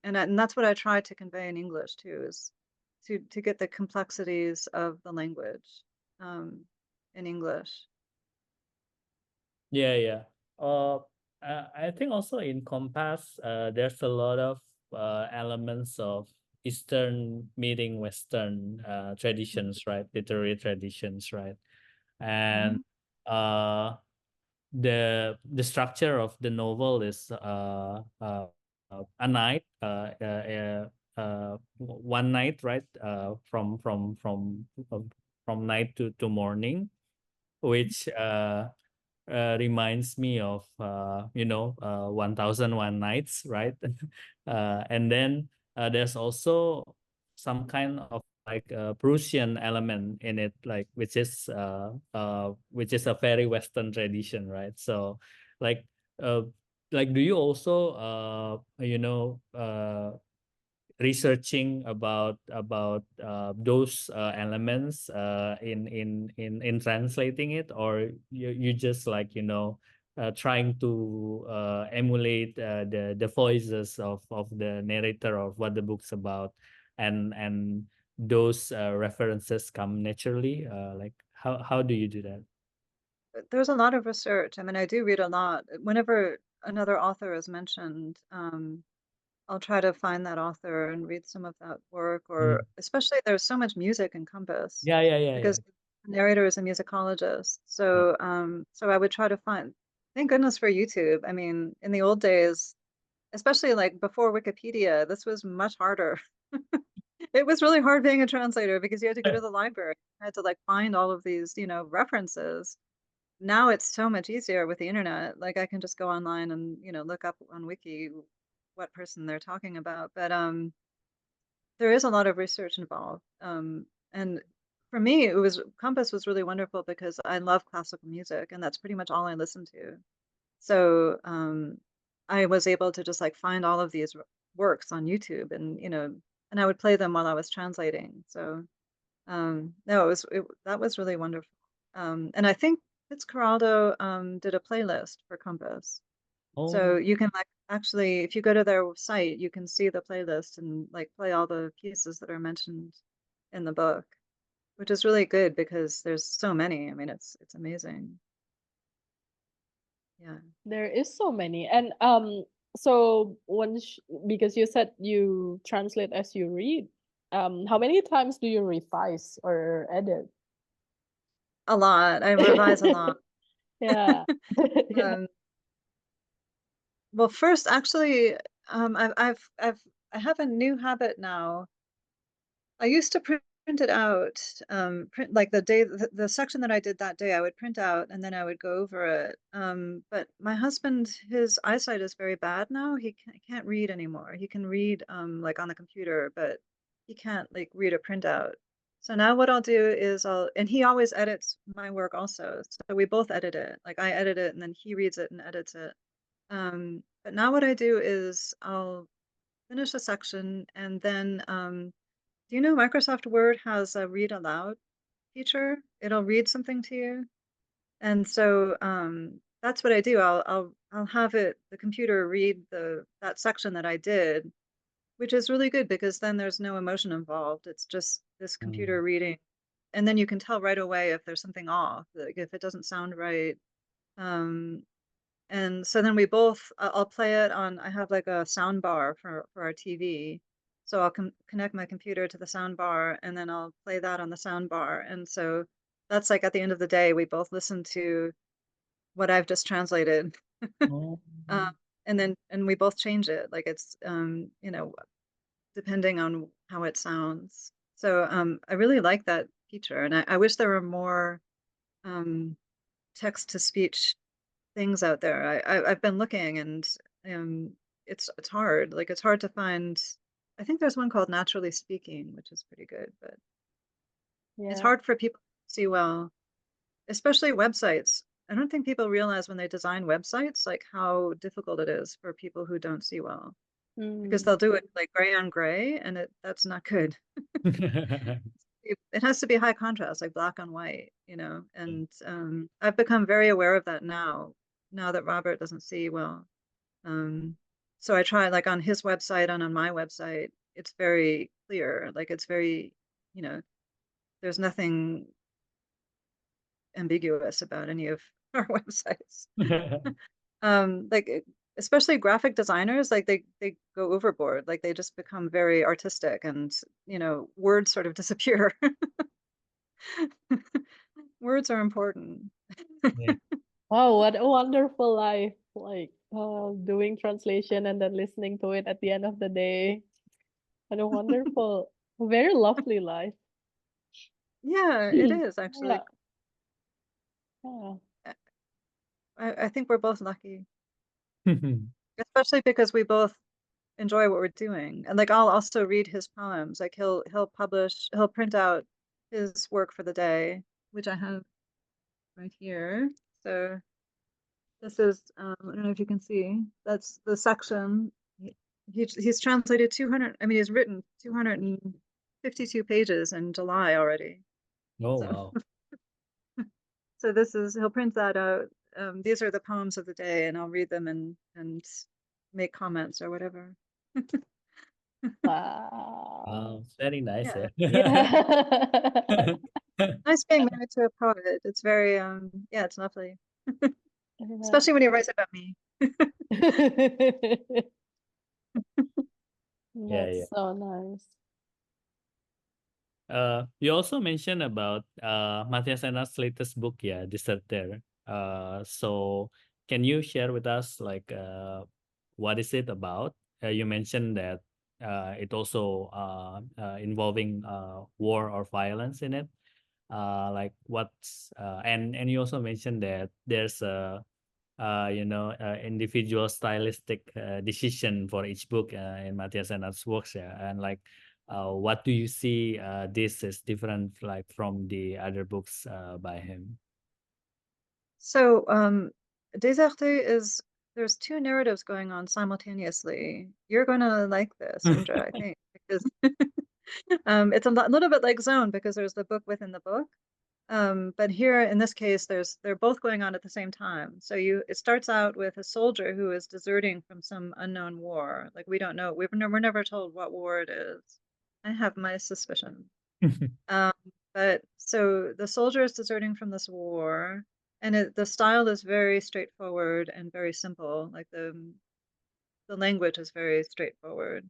and that's what I try to convey in English too, is to get the complexities of the language um, in English. Yeah. Uh, I think also in Compass, there's a lot of elements of Eastern meeting Western traditions, right? Literary traditions, right? And uh, the structure of the novel is a night, one night, right? From night to morning, which reminds me of 1001 Nights, right? And then there's also some kind of like a Prussian element in it, like which is a very Western tradition, right? So like uh do you also researching about those elements in translating it, or you just like trying to emulate the voices of the narrator of what the book's about, and those references come naturally, like how do you do that? there's a lot of research. I mean, I do read a lot. Whenever another author is mentioned, I'll try to find that author and read some of that work, or especially there's so much music in Compass Yeah, yeah, yeah, yeah. because the narrator is a musicologist. So, so I would try to find, thank goodness for YouTube. I mean, in the old days, especially like before Wikipedia, this was much harder. It was really hard being a translator because you had to go to the library. You had to like find all of these, references. Now it's so much easier with the internet. Like I can just go online and, look up on Wiki what person they're talking about. But there is a lot of research involved. And for me, Compass was really wonderful because I love classical music and that's pretty much all I listen to. So I was able to just like find all of these works on YouTube and, and I would play them while I was translating. So no, that was really wonderful. And I think Fitzcarraldo did a playlist for Compass. So Oh, you can like actually, if you go to their site, you can see the playlist and like play all the pieces that are mentioned in the book, which is really good because there's so many. I mean, it's amazing. Yeah. There is so many. And so because you said you translate as you read, how many times do you revise or edit? A lot. I revise a lot. Yeah. Yeah. Um, well, first, actually, I have a new habit now. I used to print it out, print like the section that I did that day, I would print out and then I would go over it. But my husband, his eyesight is very bad now. He can't read anymore. He can read like on the computer, but he can't like read a printout. So now what I'll do is and he always edits my work also. So we both edit it. Like I edit it and then he reads it and edits it. But now what I do is I'll finish a section and then do you know Microsoft Word has a read aloud feature? It'll read something to you. And so that's what I do. I'll have the computer read that section that I did, which is really good because then there's no emotion involved. It's just this computer reading. And then you can tell right away if there's something off, like if it doesn't sound right. Um, and so then we both, I'll play it on, I have like a sound bar for our TV. So I'll connect my computer to the sound bar and then I'll play that on the sound bar. And so that's like at the end of the day, we both listen to what I've just translated. oh. And we both change it. Like it's, depending on how it sounds. So I really like that feature. And I wish there were more text to speech things out there. I've been looking and it's hard. Like it's hard to find. I think there's one called Naturally Speaking, which is pretty good, but it's Yeah. hard for people to see well, especially websites. I don't think people realize when they design websites like how difficult it is for people who don't see well because Mm. they'll do it like gray on gray and that's not good. It has to be high contrast, like black on white, and I've become very aware of that now that Robert doesn't see well. So I try like on his website and on my website, it's very clear. Like it's very, there's nothing ambiguous about any of our websites. Like especially graphic designers, like they go overboard. Like they just become very artistic and, words sort of disappear. Words are important. Yeah. Oh, what a wonderful life. Like doing translation and then listening to it at the end of the day. What a wonderful, very lovely life. Yeah, it is actually. Yeah. Yeah. I think we're both lucky, especially because we both enjoy what we're doing. And like I'll also read his poems. Like he'll print out his work for the day, which I have right here. So this is I don't know if you can see. That's the section. He's translated 200. I mean, he's written 252 pages in July already. Oh, So wow. so he'll print that out. These are the poems of the day, and I'll read them and make comments or whatever. Wow. Wow, it's very nice. Yeah. Yeah. Yeah. Nice being married it to a poet. It's very yeah, it's lovely. Yeah. Especially when he writes about me. Yeah, That's so nice. You also mentioned about Mathias Énard's latest book, yeah, Deserter. So can you share with us like what is it about? You mentioned that it also involving war or violence in it. Like what's and you also mentioned that there's a individual stylistic decision for each book in Mathias Énard's works, yeah, and like what do you see this is different like from the other books by him? So Deserté is, there's two narratives going on simultaneously. You're gonna like this, Indra, I think, because it's a little bit like Zone because there's the book within the book. But here in this case, they're both going on at the same time. So it starts out with a soldier who is deserting from some unknown war. Like we don't know, we're never told what war it is. I have my suspicion. But so the soldier is deserting from this war, and the style is very straightforward and very simple. Like the language is very straightforward.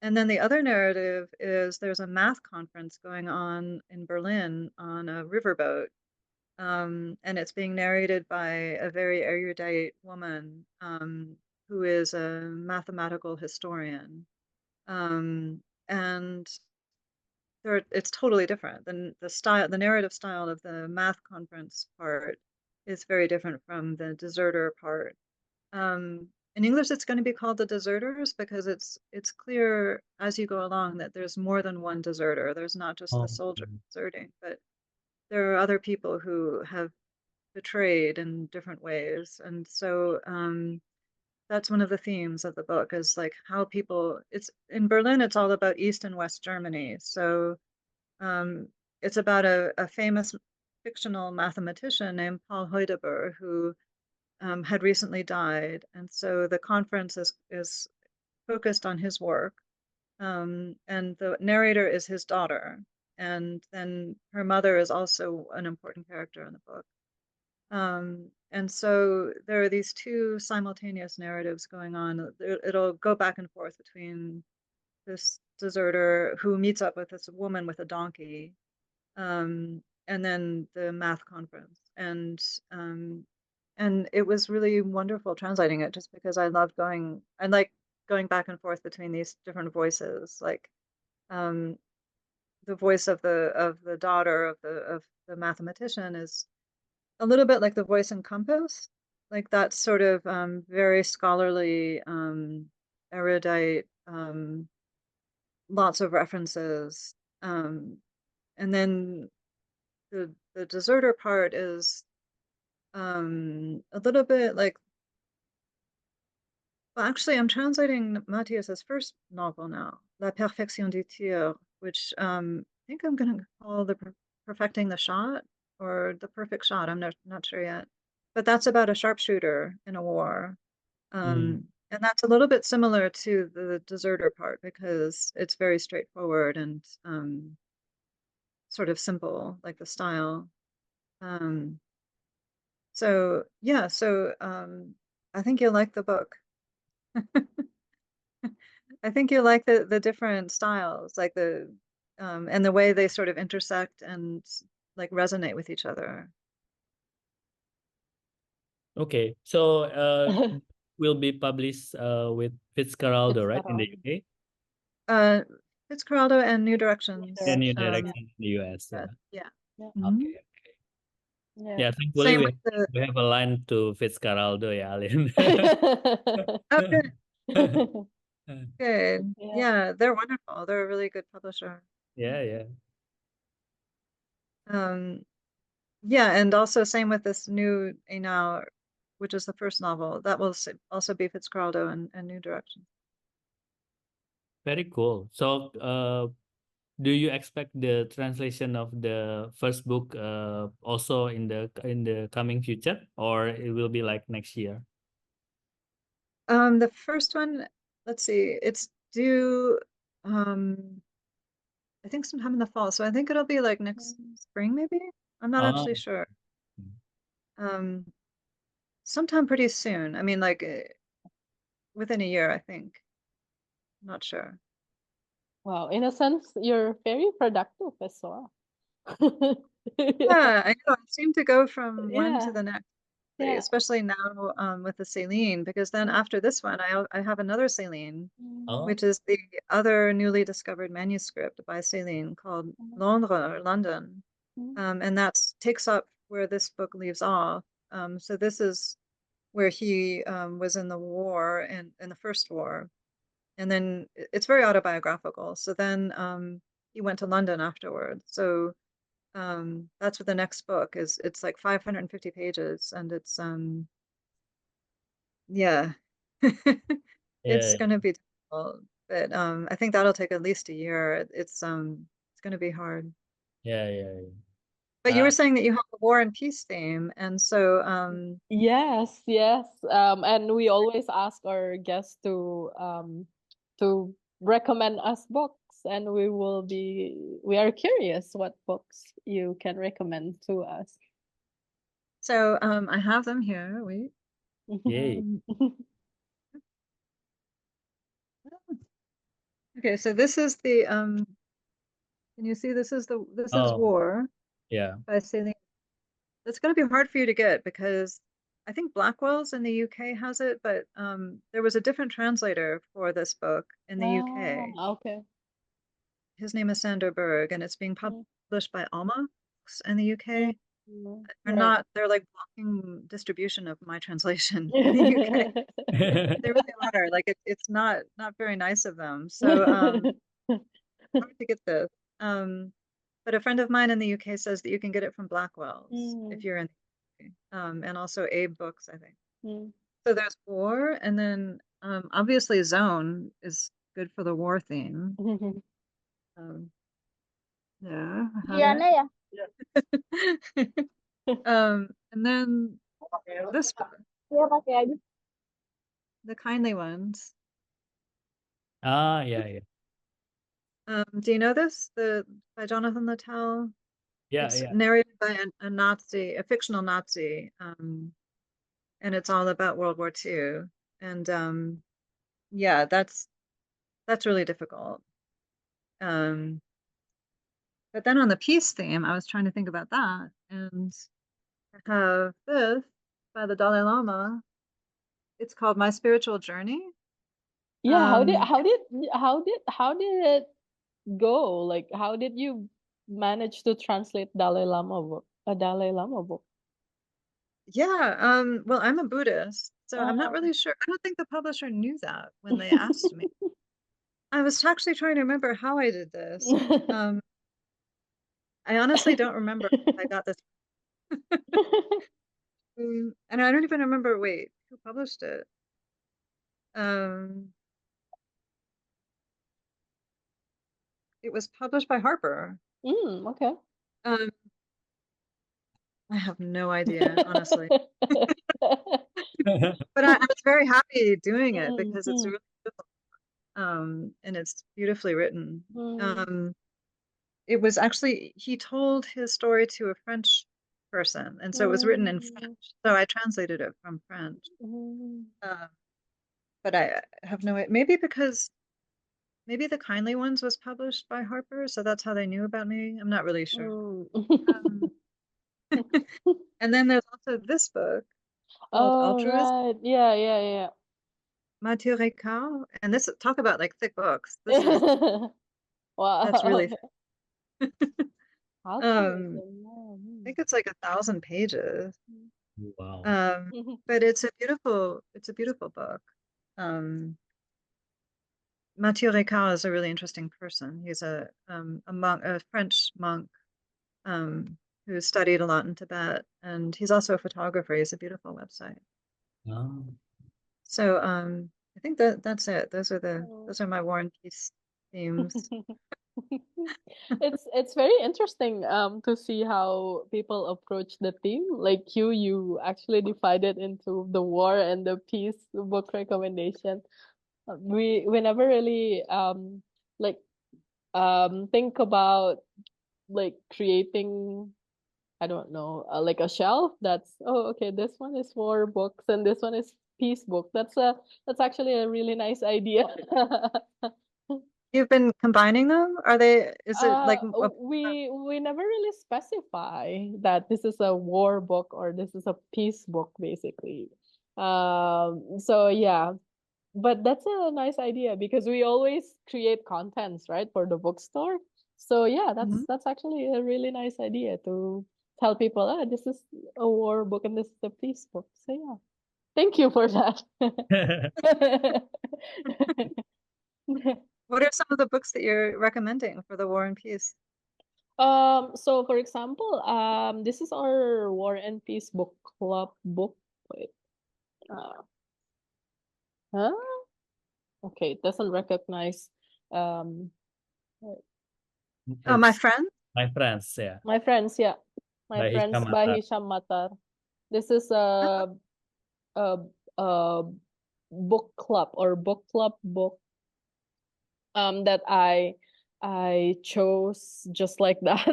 And then the other narrative is there's a math conference going on in Berlin on a riverboat. And it's being narrated by a very erudite woman who is a mathematical historian. And it's totally different. The narrative style of the math conference part is very different from the deserter part. In English, it's going to be called the deserters because it's clear as you go along that there's more than one deserter. There's not just the soldier deserting, but there are other people who have betrayed in different ways. And so that's one of the themes of the book is like how people, it's in Berlin, it's all about East and West Germany. So it's about a famous fictional mathematician named Paul Heudeber who had recently died. And so the conference is focused on his work. And the narrator is his daughter. And then her mother is also an important character in the book. And so there are these two simultaneous narratives going on. It'll go back and forth between this deserter who meets up with this woman with a donkey, and then the math conference. And it was really wonderful translating it just because I like going back and forth between these different voices, like the voice of the daughter of the mathematician is a little bit like the voice in Compass, like that sort of very scholarly, erudite, lots of references. And then the deserter part is a little bit like, well, actually, I'm translating Mathias's first novel now, La Perfection du Tir, which I think I'm going to call Perfecting the Shot or The Perfect Shot. I'm not sure yet. But that's about a sharpshooter in a war. And that's a little bit similar to the deserter part because it's very straightforward and sort of simple, like the style. So yeah, I think you'll like the book. I think you like the different styles, like and the way they sort of intersect and like resonate with each other. Okay, so will be published with Fitzcarraldo, right, in the UK? Fitzcarraldo and New Directions. And New Direction in the US, yeah. Yeah. Okay. Yeah. Yeah, thankfully Same we with the. we have a line to Fitzcarraldo, yeah, Alien. Oh, good. Good. Yeah. Yeah, they're wonderful. They're a really good publisher. Yeah. Yeah, and also same with this new Énard, which is the first novel. That will also be Fitzcarraldo and New Directions. Very cool. So, do you expect the translation of the first book also in the coming future, or it will be like next year? The first one, let's see, it's due I think sometime in the fall. So I think it'll be like next spring maybe. I'm not Oh, actually sure. Sometime pretty soon. I mean, like within a year, I think. Not sure. Wow, in a sense, you're very productive as well. Yeah, I know. I seem to go from one to Yeah, the next, yeah. especially now with the Celine, because then after this one, I have another Celine, oh, which is the other newly discovered manuscript by Celine called Londres or London. And that takes up where this book leaves off. So this is where he was in the war and in the First War. And then it's very autobiographical. So then he went to London afterwards. So that's what the next book is. It's like 550 pages, and it's yeah, it's yeah, gonna be difficult. But I think that'll take at least a year. It's gonna be hard. yeah, yeah. But you were saying that you have a war and peace theme, and so Yes, yes. And we always ask our guests to recommend us books, and we are curious what books you can recommend to us. so I have them here. Wait. Yay. Okay, so this is the can you see this is Oh, War yeah. by Celine. It's going to be hard for you to get because I think Blackwell's in the UK has it, but there was a different translator for this book in the UK. Okay. His name is Sander Berg, and it's being published by Alma in the UK. Right. They're like blocking distribution of my translation in the UK. They really are. Like it's not very nice of them. So hard to get this. But a friend of mine in the UK says that you can get it from Blackwell's if you're in the UK. And also Abe Books, I think. So there's war, and then obviously Zone is good for the war theme. Yeah. Gimana ya? And then this book, Iya pakai aja. The Kindly Ones. Ah, yeah, yeah. Do you know this? By Jonathan Littell. Yeah, It's yeah. narrated by a Nazi, a fictional Nazi, and it's all about World War II. And yeah, that's really difficult. But then on the peace theme, I was trying to think about that, and I have this by the Dalai Lama. It's called My Spiritual Journey. Yeah, how did Um, it go? Like, how did you manage to translate a Dalai Lama book? Yeah, well, I'm a Buddhist, so I'm not really sure. I don't think the publisher knew that when they asked me. I was actually trying to remember how I did this. I honestly don't remember if I got this. And I don't even remember, wait, who published it? It was published by Harper. Okay. I have no idea, honestly. But I was very happy doing it because it's really beautiful. And it's beautifully written. It was actually, he told his story to a French person, and so it was written in French. So I translated it from French. But I have no idea. Maybe The Kindly Ones was published by Harper, so that's how they knew about me. I'm not really sure. And then there's also this book called Altruism. Right. Yeah. Mathias Énard. And this, talk about like thick books. This is Wow. that's really Altruism. I think it's like 1,000 pages. Wow. But it's a beautiful book. Mathieu Ricard is a really interesting person. He's a monk, a French monk, who studied a lot in Tibet, and he's also a photographer. He has a beautiful website. Oh. So I think that's it. Those are my War and Peace themes. It's very interesting to see how people approach the theme. Like you actually divided into the war and the peace book recommendation. We never really think about like creating, I don't know, like a shelf that's, oh, okay, this one is for books and this one is piece book. That's actually a really nice idea. You've been combining them? Are they, is it like, We never really specify that this is a war book or this is a peace book, basically. So yeah, but that's a nice idea because we always create contents, right, for the bookstore. So yeah, that's actually a really nice idea to tell people, this is a war book and this is a peace book. So yeah, thank you for that. what are some of the books that you're recommending for the War and Peace? So for example, this is our War and Peace book club book. Wait, huh? Okay, it doesn't recognize. Oh, My It's Friend? My Friends, yeah, My Friends, yeah, My by Friends Hisham by Attar. Hisham Matar. This is Oh, a a book club or book club book that I chose just like that.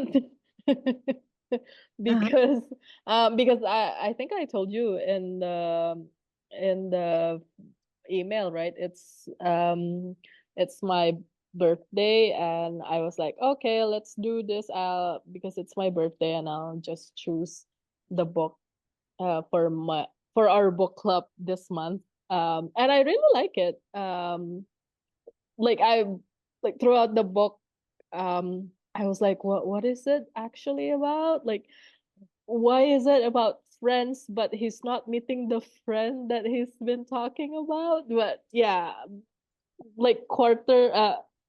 because I think I told you in the email, right? It's my birthday and I was like, okay, let's do this because it's my birthday and I'll just choose the book for our book club this month. And I really like it. Like I like throughout the book, I was like, what is it actually about? Like, why is it about friends, but he's not meeting the friend that he's been talking about? But yeah, like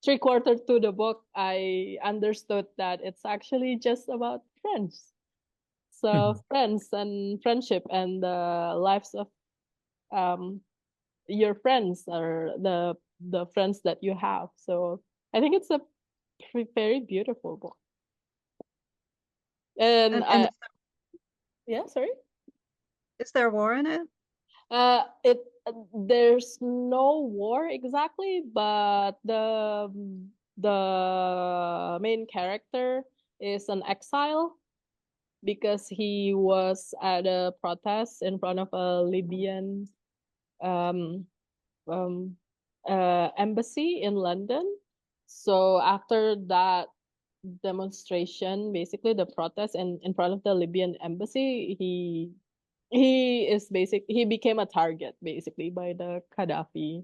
three-quarter to the book, I understood that it's actually just about friends. So friends and friendship and the lives of um your friends or the friends that you have. So I think it's a very beautiful book. And and yeah, sorry. is there war in it? It there's no war exactly, but the main character is an exile because he was at a protest in front of a Libyan um um embassy in London. So after that demonstration, basically the protest in front of the Libyan embassy, he became a target basically by the Gaddafi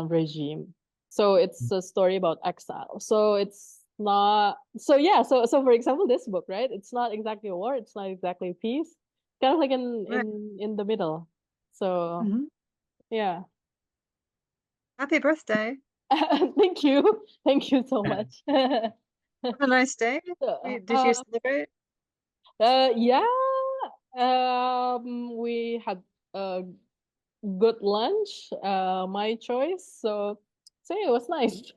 regime. So it's a story about exile. So it's not so yeah, so for example, this book, right? It's not exactly a war, it's not exactly peace. Kind of like Right. in the middle. So Mhm. yeah. Happy birthday. Thank you. Thank you so much. Have a nice day. Did you celebrate? Yeah. We had a good lunch, my choice. So yeah, it was nice.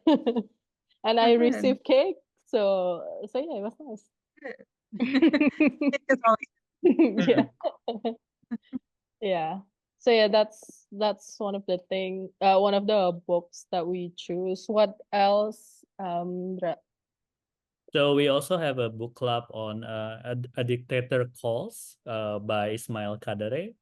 And Oh, I good. received cake. So yeah, it was nice. Cake is always Yeah. Yeah. So yeah, that's one of the books that we choose. What else? So we also have a book club on a Dictator Calls by Ismail Kadare.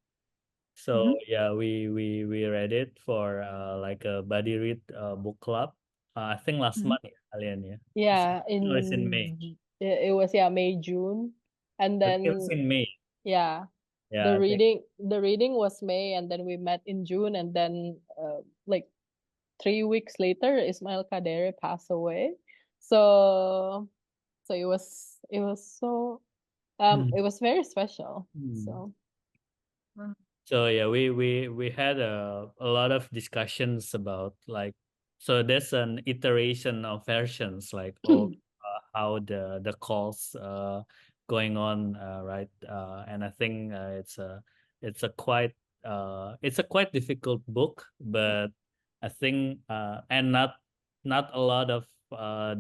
So yeah, we read it for like a buddy read book club. I think last month, kalian ya. Yeah, No, it's in May. it was May, June. And I think it was then in May. yeah, Yeah, I think. the reading was May and then we met in June and then like 3 weeks later Ismail Kadere passed away. So it was so it was very special. So So yeah, we had a lot of discussions about like, so there's an iteration of versions like how the calls going on, right? And I think it's a quite difficult book, but I think and not a lot of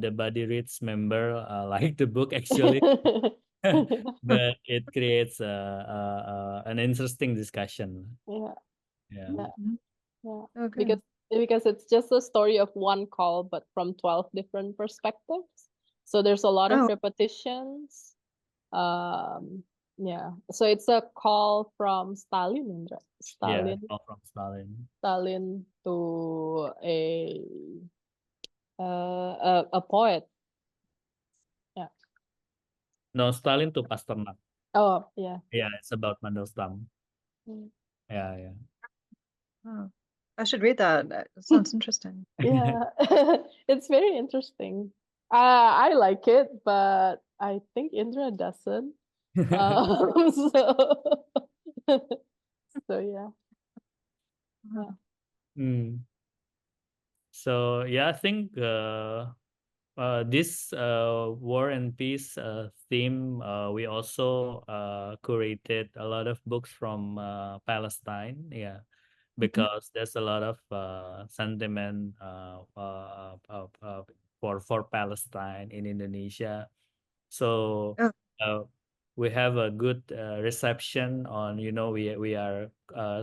the Buddy Reads member like the book actually. But it creates an interesting discussion. yeah, Yeah. yeah, yeah. Oh, good. Because it's just a story of one call, but from 12 different perspectives. So there's a lot of Oh, repetitions. Yeah. So it's a call from Stalin, Indra. Yeah, Stalin, all from Stalin. Stalin to a poet. Yeah. No, Stalin to Pasternak. Oh, yeah. Yeah, it's about Mandelstam. Mm. Yeah, yeah. Oh, I should read that. It sounds interesting. Yeah. It's very interesting. I like it, but I think Indra doesn't. So so yeah. Yeah. Mm. So yeah, I think this war and peace theme, we also curated a lot of books from Palestine. Yeah, because there's a lot of sentiment for Palestine in Indonesia. So Oh, we have a good reception on, we are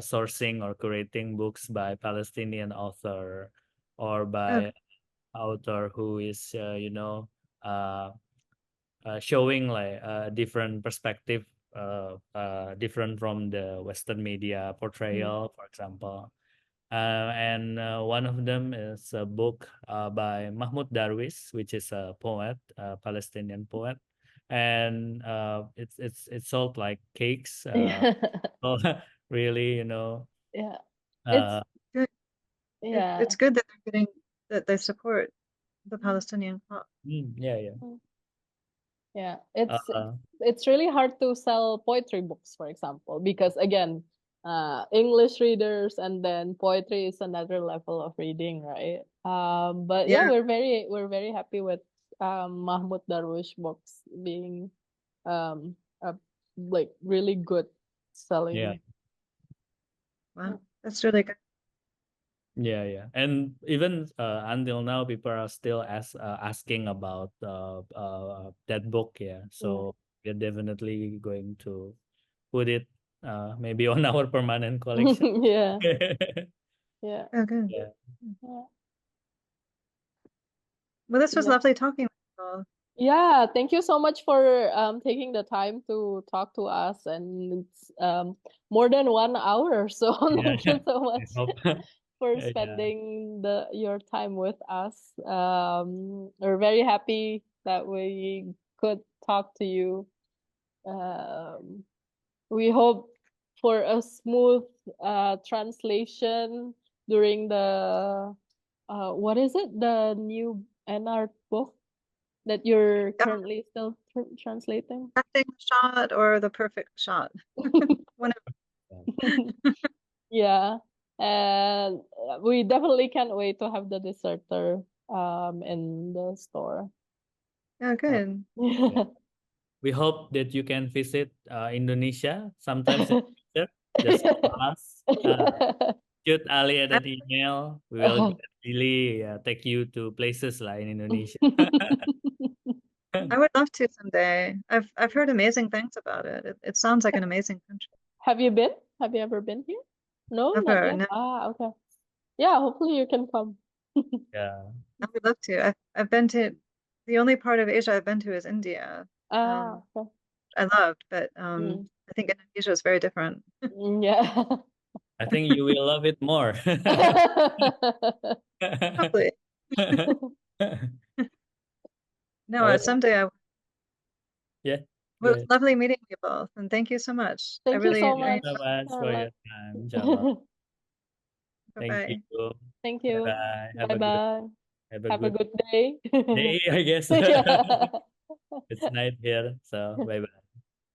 sourcing or curating books by Palestinian author or oh, by author who is uh, showing like a different perspective, different from the Western media portrayal, for example. And one of them is a book by Mahmoud Darwish, which is a poet, a Palestinian poet, and it's sold like cakes. Yeah. So really, Yeah. It's uh, good. yeah. It's good that they're getting that they support the Palestinian cause. yeah, yeah. Yeah. Uh, It's really hard to sell poetry books, for example, because again, English readers and then poetry is another level of reading, right? But yeah, Yeah. we're very happy with Mahmoud Darwish books being a like really good selling. yeah. Wow. That's really good. Yeah. And even until now, people are still asking about that book. Yeah. So we're definitely going to put it maybe on our permanent collection. Yeah. Yeah. Oh, good. Yeah. Yeah. Well, this was Yeah. lovely talking with you all. Yeah, thank you so much for taking the time to talk to us, and it's more than 1 hour, so Yeah. thank you so I much hope. for Yeah. spending your time with us. We're very happy that we could talk to you. We hope for a smooth translation during the what is it? The new Énard book that you're Yeah, currently still translating? acting shot or the perfect shot. One Yeah. And we definitely can't wait to have the deserter in the store. Oh, good. Yeah. We hope that you can visit Indonesia sometimes in the future. Just call us. Shoot Ali at an email. We will really take you to places like in Indonesia. I would love to someday. I've heard amazing things about it. It sounds like an amazing country. Have you been? Have you ever been here? No, not Never, yet. no. Okay. Yeah, hopefully you can come. Yeah. I would love to. I've been to the only part of Asia I've been to is India. Okay. I loved, but Mm. I think Indonesia is very different. Yeah. I think you will love it more. Probably. No, Oh, someday I yeah. Well, it was Good. lovely meeting you both, and thank you so much. I Thank you really, so Thank you much, so much for your Charlotte. time, Charlotte. Thank bye-bye. you. Thank you. Bye-bye. Bye bye. Have a Have a good good day. day, I guess. Yeah. It's night here, so bye-bye.